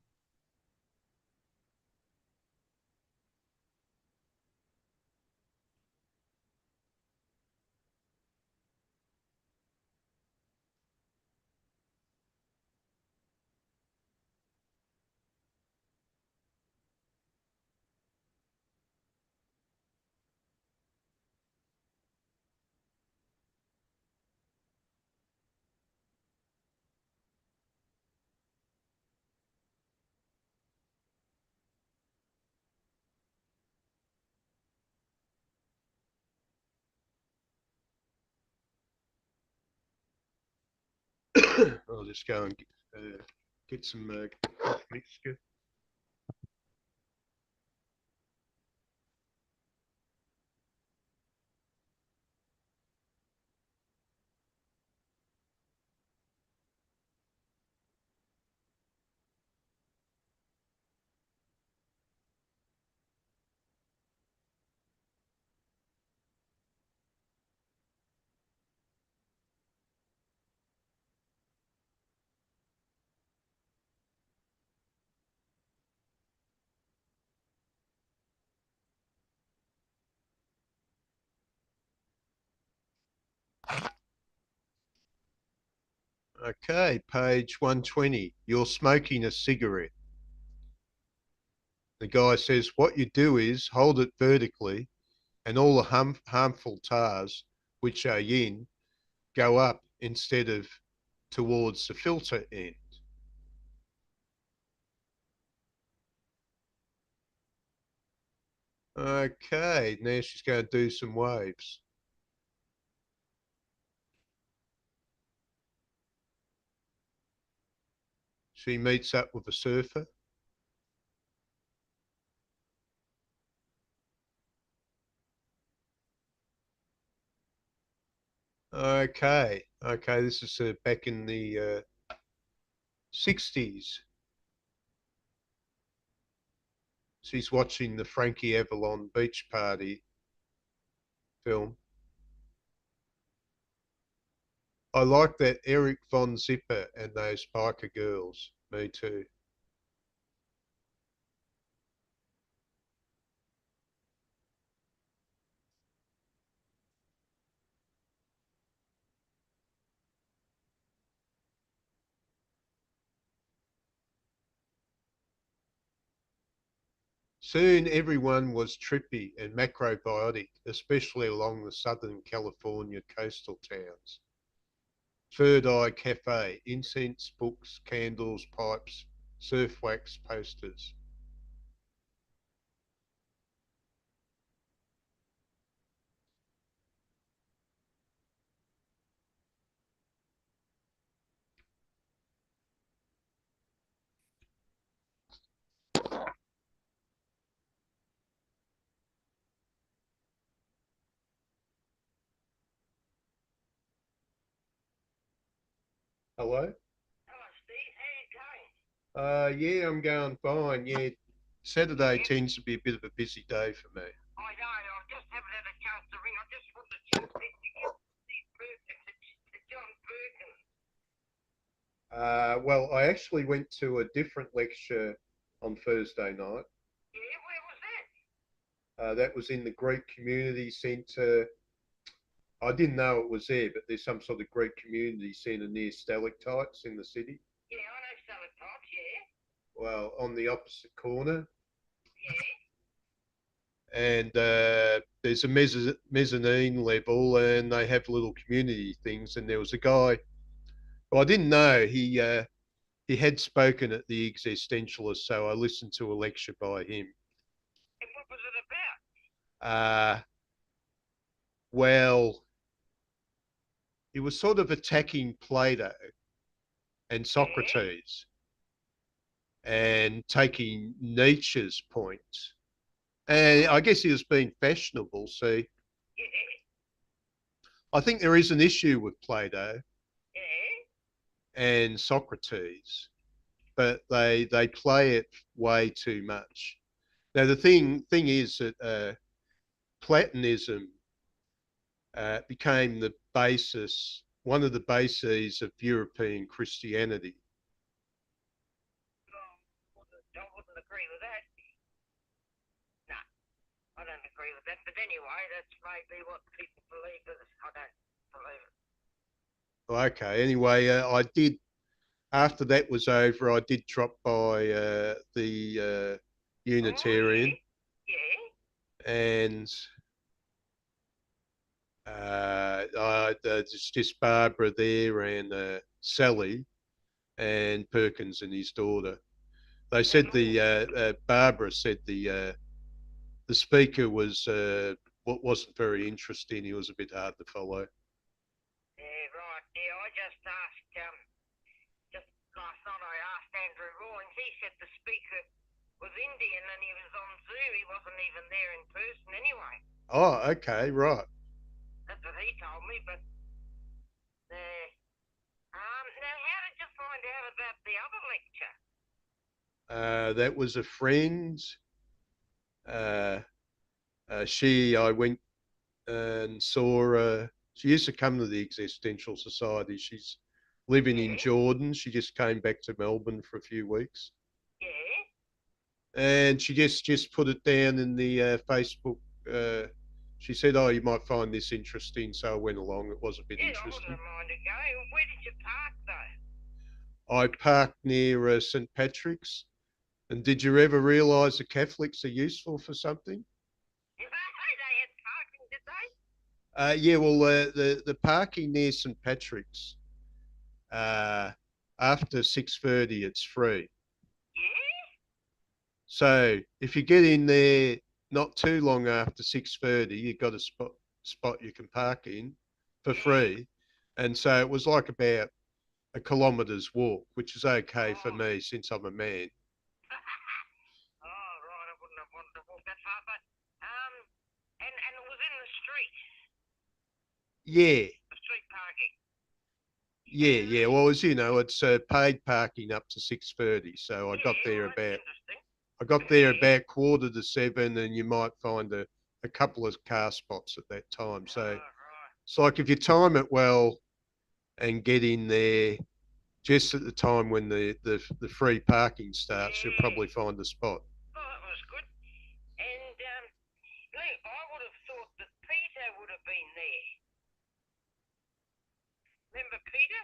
I'll just go and get some mixture. Okay, page 120. You're smoking a cigarette. The guy says, what you do is hold it vertically, and all the harmful tars, which are yin, go up instead of towards the filter end. Okay, now she's going to do some waves. She meets up with a surfer. Okay, this is back in the 60s. She's watching the Frankie Avalon Beach Party film. I like that Eric Von Zipper and those biker girls. Me too. Soon everyone was trippy and macrobiotic, especially along the Southern California coastal towns. Third Eye Cafe, incense, books, candles, pipes, surf wax posters. Hello? Hello, Steve. How you going? Yeah, I'm going fine. Yeah, Saturday tends to be a bit of a busy day for me. I know. I just haven't had a chance to ring. I just wanted to check to get Steve Perkins, to John Perkins. Well, I actually went to a different lecture on Thursday night. Yeah, where was that? That was in the Greek Community Centre. I didn't know it was there, but there's some sort of Greek Community Centre near Stalactites in the city. Yeah, I know Stalactites, yeah. Well, on the opposite corner. Yeah. And there's a mezzanine level, and they have little community things. And there was a guy. Well, I didn't know he had spoken at the Existentialist, so I listened to a lecture by him. And what was it about? Uh, well, he was sort of attacking Plato and Socrates and taking Nietzsche's points. And I guess he was being fashionable. See, Yeah. I think there is an issue with Plato Yeah. and Socrates, but they play it way too much. Now the thing is that Platonism became the basis, one of the bases of European Christianity. I wouldn't agree with that. No, I don't agree with that. But anyway, that's maybe what people believe, but I don't believe it. Okay, anyway, I did, after that was over, I did drop by the Unitarian. Oh, yeah. And there's just Barbara there and Sally and Perkins and his daughter. They said Barbara said the speaker was what wasn't very interesting. He was a bit hard to follow. Yeah, right. Yeah, I just asked, just last night I asked Andrew Rawlings. He said the speaker was Indian and he was on Zoom. He wasn't even there in person anyway. Oh, okay, right. That's what he told me, but now how did you find out about the other lecture? That was a friend. I went and saw her. She used to come to the Existential Society. She's living in Jordan. She just came back to Melbourne for a few weeks. Yeah. And she just put it down in the Facebook. She said, "Oh, you might find this interesting," so I went along. It was a bit interesting. I wouldn't mind to go. Where did you park though? I parked near St Patrick's. And did you ever realise the Catholics are useful for something? They had parking, did they? Yeah, well, the parking near St Patrick's after 6:30, it's free. Yeah. So if you get in there not too long after 6:30, you've got a spot you can park in for free, and so it was like about a kilometre's walk, which is okay for me since I'm a man. Oh, right. I wouldn't have wanted to walk that far, but and it was in the street. Yeah. The street parking. Yeah. Well, as you know, it's paid parking up to 6:30, so I got there about. I got there about 6:45, and you might find a couple of car spots at that time. So it's like if you time it well and get in there just at the time when the free parking starts, you'll probably find a spot. Oh, that was good. And I would have thought that Peter would have been there. Remember Peter?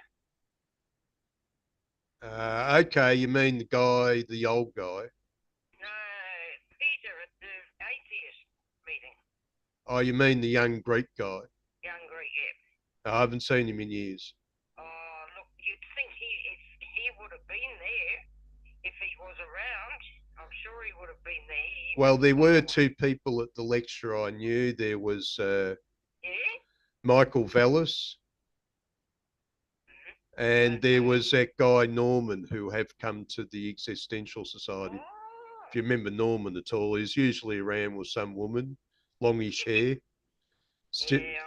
Okay, you mean the guy, the old guy? No, Peter at the atheist meeting. Oh, you mean the young Greek guy? Young Greek, yeah. I haven't seen him in years. Oh, look, you'd think he would have been there if he was around. I'm sure he would have been there. Well, there were two people at the lecture I knew. There was Michael Vallis, and there was that guy Norman who have come to the Existential Society. If you remember Norman at all, he's usually around with some woman, longish hair.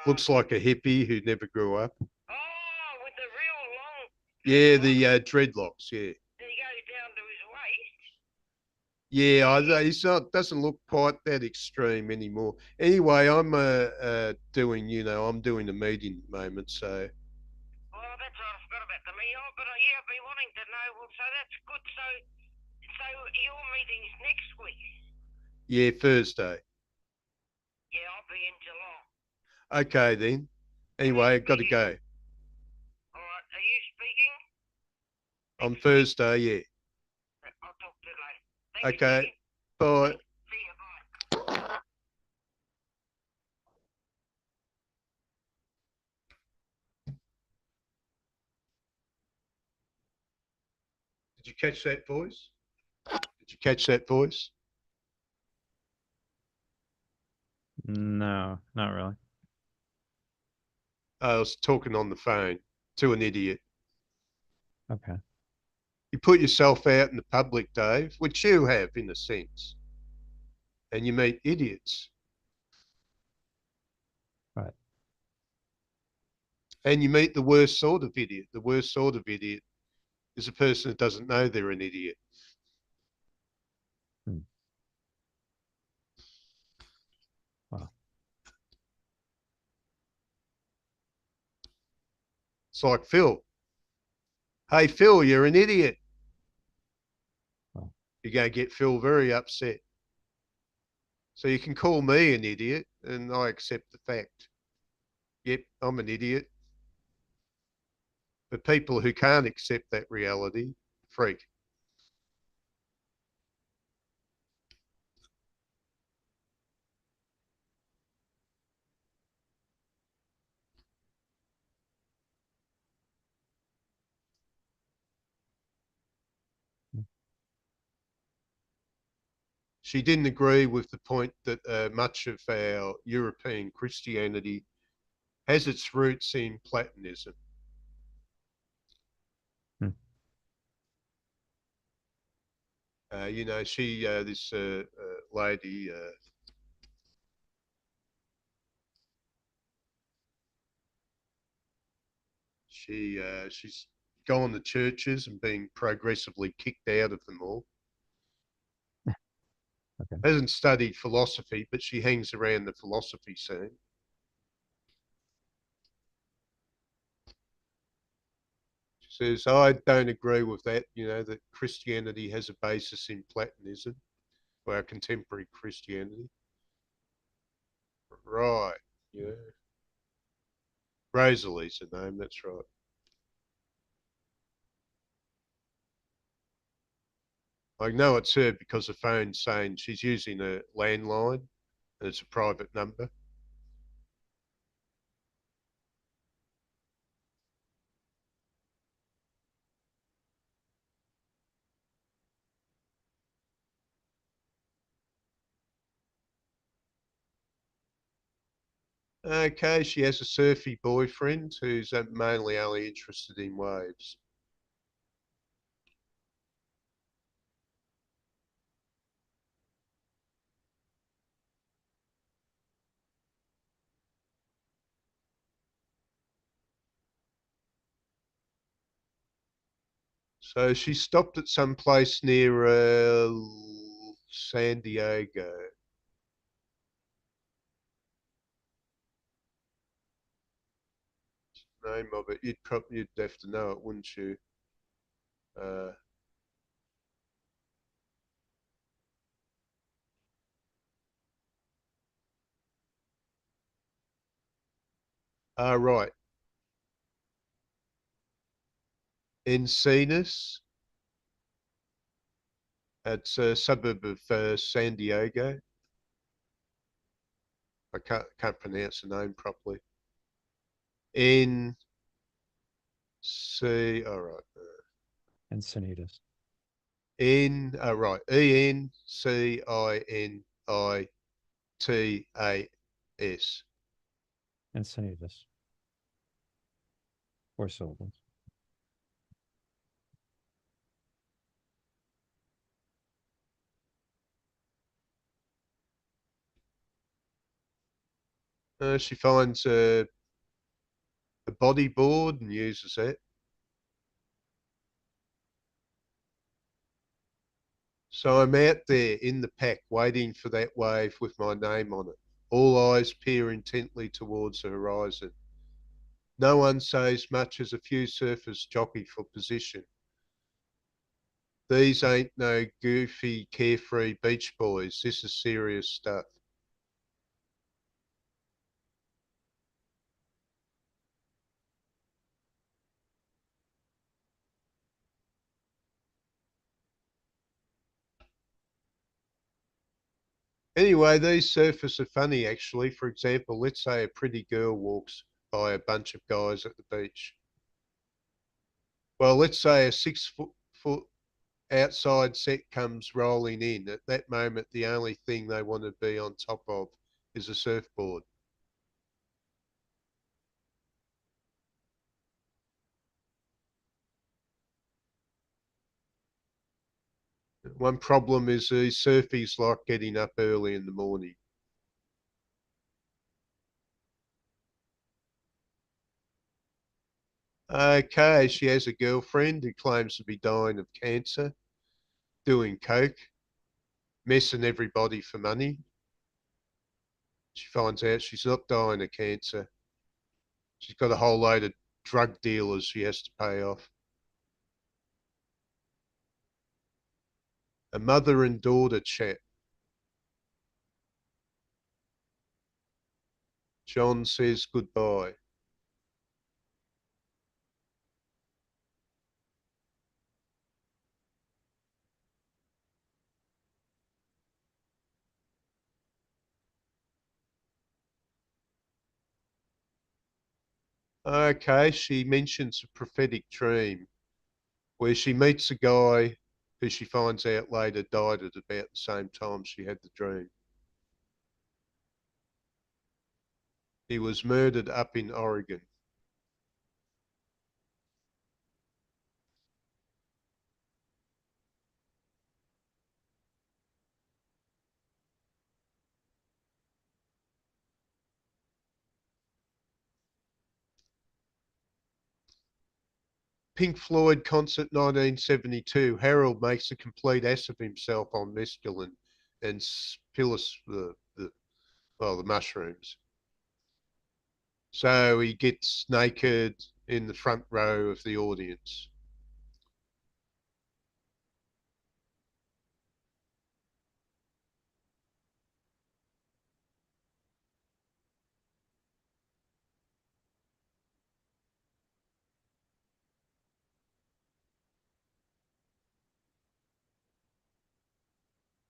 Looks like a hippie who never grew up. Oh, with the real long Yeah, the dreadlocks. Yeah. They go down to his waist. Yeah, he's not doesn't look quite that extreme anymore. Anyway, I'm doing I'm doing a meeting at the moment, so Oh, that's right. I forgot about the meeting. Oh, but yeah, I've been wanting to know. Well, so that's good. So your meeting's next week. yeah, Thursday. Yeah, I'll be in Geelong. Okay then. Anyway, got to go. All right. Are you speaking? On Thursday, yeah. I'll talk to you later. Thank Okay. you. Bye. See you. Bye. Did you catch that voice? Did you catch that voice? No, not really. I was talking on the phone to an idiot. Okay. You put yourself out in the public, Dave, which you have in a sense, and you meet idiots. Right. And you meet the worst sort of idiot. The worst sort of idiot is a person that doesn't know they're an idiot. Hmm. Wow. It's like Phil. Hey, Phil, you're an idiot. Wow. You're going to get Phil very upset. So you can call me an idiot, and I accept the fact. Yep, I'm an idiot. But people who can't accept that reality, freak. Hmm. She didn't agree with the point that much of our European Christianity has its roots in Platonism. Hmm. This lady, she's gone to churches and being progressively kicked out of them all. Okay. Hasn't studied philosophy, but she hangs around the philosophy scene. She says, I don't agree with that, that Christianity has a basis in Platonism, or our contemporary Christianity. Right, yeah. Rosalie's her name, that's right. I know it's her because the phone's saying she's using a landline and it's a private number. Okay, she has a surfy boyfriend who's mainly only interested in waves. So she stopped at some place near San Diego. Name of it, you'd have to know it, wouldn't you? Uh, right, Encinas. It's a suburb of San Diego. I can't pronounce the name properly. N C. All right. Encinitas. Right. Encinitas. Encinitas. 4 syllables. She finds a bodyboard and uses that. So I'm out there in the pack waiting for that wave with my name on it. All eyes peer intently towards the horizon. No one says much as a few surfers jockey for position. These ain't no goofy, carefree beach boys. This is serious stuff. Anyway, these surfers are funny, actually. For example, let's say a pretty girl walks by a bunch of guys at the beach. Well, let's say a 6 foot outside set comes rolling in. At that moment, the only thing they want to be on top of is a surfboard. One problem is these surfies like getting up early in the morning. Okay, she has a girlfriend who claims to be dying of cancer, doing coke, messing everybody for money. She finds out she's not dying of cancer. She's got a whole load of drug dealers she has to pay off. A mother and daughter chat. John says goodbye. Okay, she mentions a prophetic dream where she meets a guy who she finds out later died at about the same time she had the dream. He was murdered up in Oregon. Pink Floyd concert 1972. Harold makes a complete ass of himself on mescaline and the mushrooms. So he gets naked in the front row of the audience.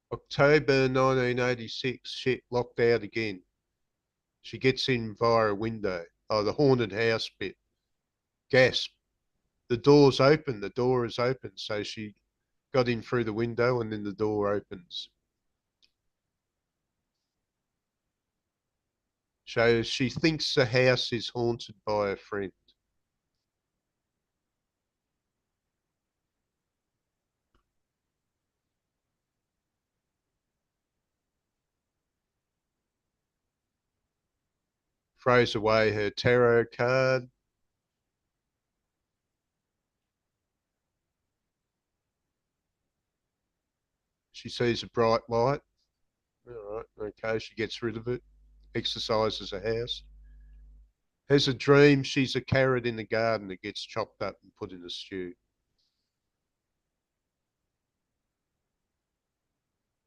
October 1986, shit, locked out again. She gets in via a window. Oh, the haunted house bit. Gasp. The door's open. The door is open. So she got in through the window and then the door opens. So she thinks the house is haunted by a friend. Throws away her tarot card. She sees a bright light. All right, okay, she gets rid of it. Exercises a house. Has a dream she's a carrot in the garden that gets chopped up and put in a stew.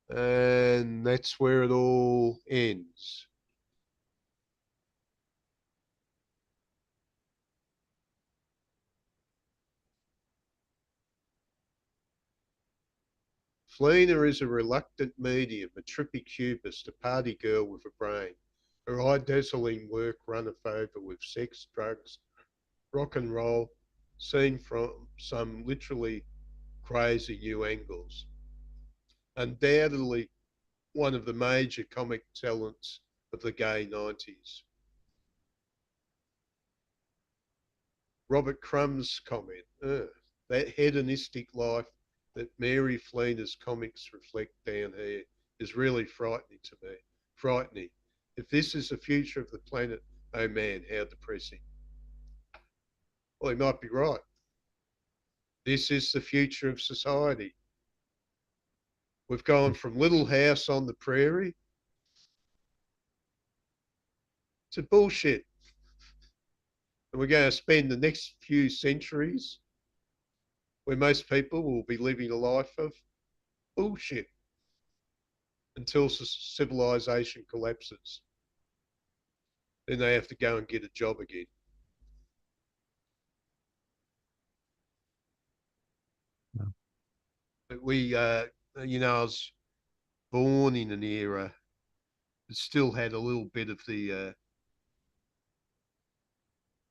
And that's where it all ends. Flina is a reluctant medium, a trippy cubist, a party girl with a brain. Her eye-dazzling work runneth over with sex, drugs, rock and roll, seen from some literally crazy new angles. Undoubtedly one of the major comic talents of the gay 90s. Robert Crumb's comment, that hedonistic life that Mary Fleener's comics reflect down here is really frightening to me. Frightening. If this is the future of the planet, oh man, how depressing. Well, he might be right. This is the future of society. We've gone from little house on the prairie to bullshit. And we're going to spend the next few centuries where most people will be living a life of bullshit until civilization collapses. Then they have to go and get a job again. No. But we, I was born in an era that still had a little bit of the,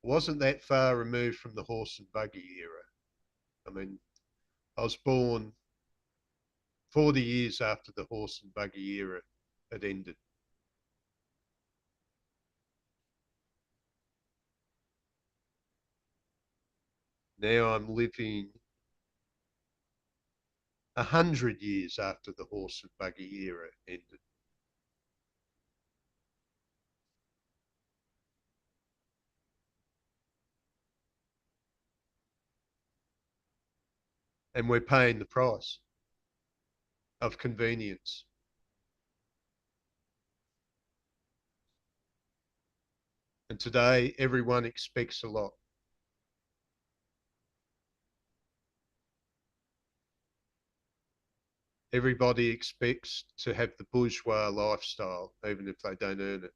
wasn't that far removed from the horse and buggy era. I mean, I was born 40 years after the horse and buggy era had ended. Now I'm living 100 years after the horse and buggy era ended. And we're paying the price of convenience. And today, everyone expects a lot. Everybody expects to have the bourgeois lifestyle, even if they don't earn it.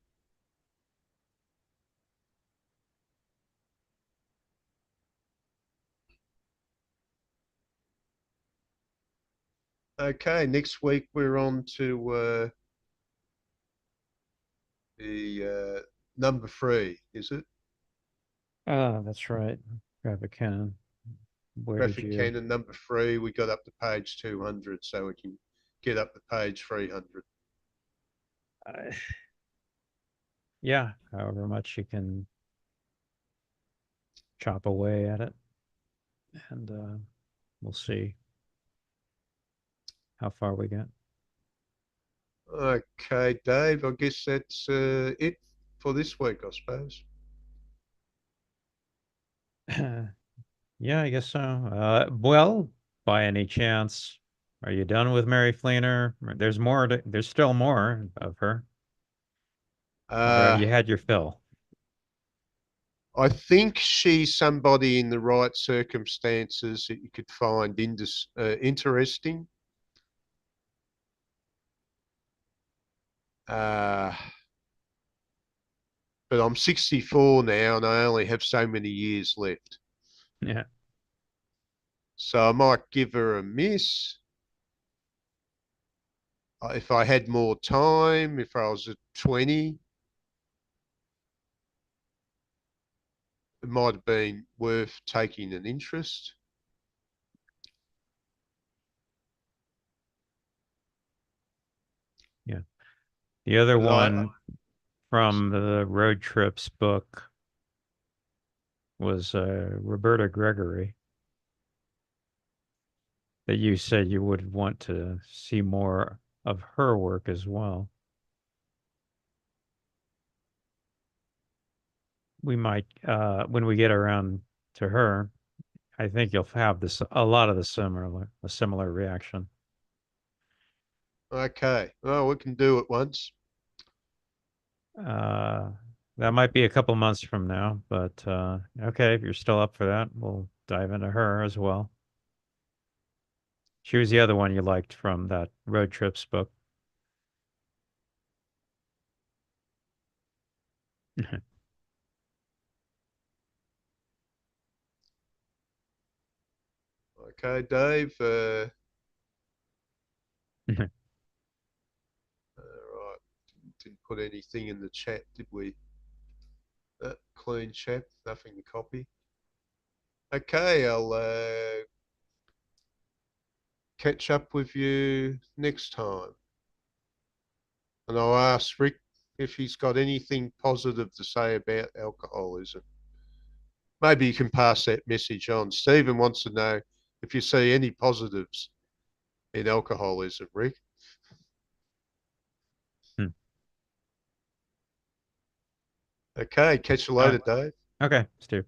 Okay, next week we're on to the number 3, is it? That's right. Graphic Canon. Where did Graphic you? Canon number 3. We got up to page 200, so we can get up to page 300. Yeah, however much you can chop away at it, and we'll see how far we get. Okay, Dave, I guess that's it for this week, I suppose. Yeah, I guess so. Well, by any chance, are you done with Mary Fleener? There's more. There's still more of her. Or you had your fill. I think she's somebody in the right circumstances that you could find interesting. But I'm 64 now and I only have so many years left. Yeah. So I might give her a miss. If I had more time, if I was at 20, it might have been worth taking an interest. Yeah. The other But one from the Road Trips book was Roberta Gregory, that you said you would want to see more of her work as well. We might, when we get around to her, I think you'll have a lot of a similar reaction. okay, well, we can do it once. That might be a couple months from now, but okay, if you're still up for that, we'll dive into her as well. She was the other one you liked from that Road Trips book. Okay, Dave. Right. Didn't put anything in the chat, did we? Clean chat, nothing to copy. Okay, I'll catch up with you next time. And I'll ask Rick if he's got anything positive to say about alcoholism. Maybe you can pass that message on. Stephen wants to know if you see any positives in alcoholism, Rick. Okay, catch you later, Dave. Okay, Stu.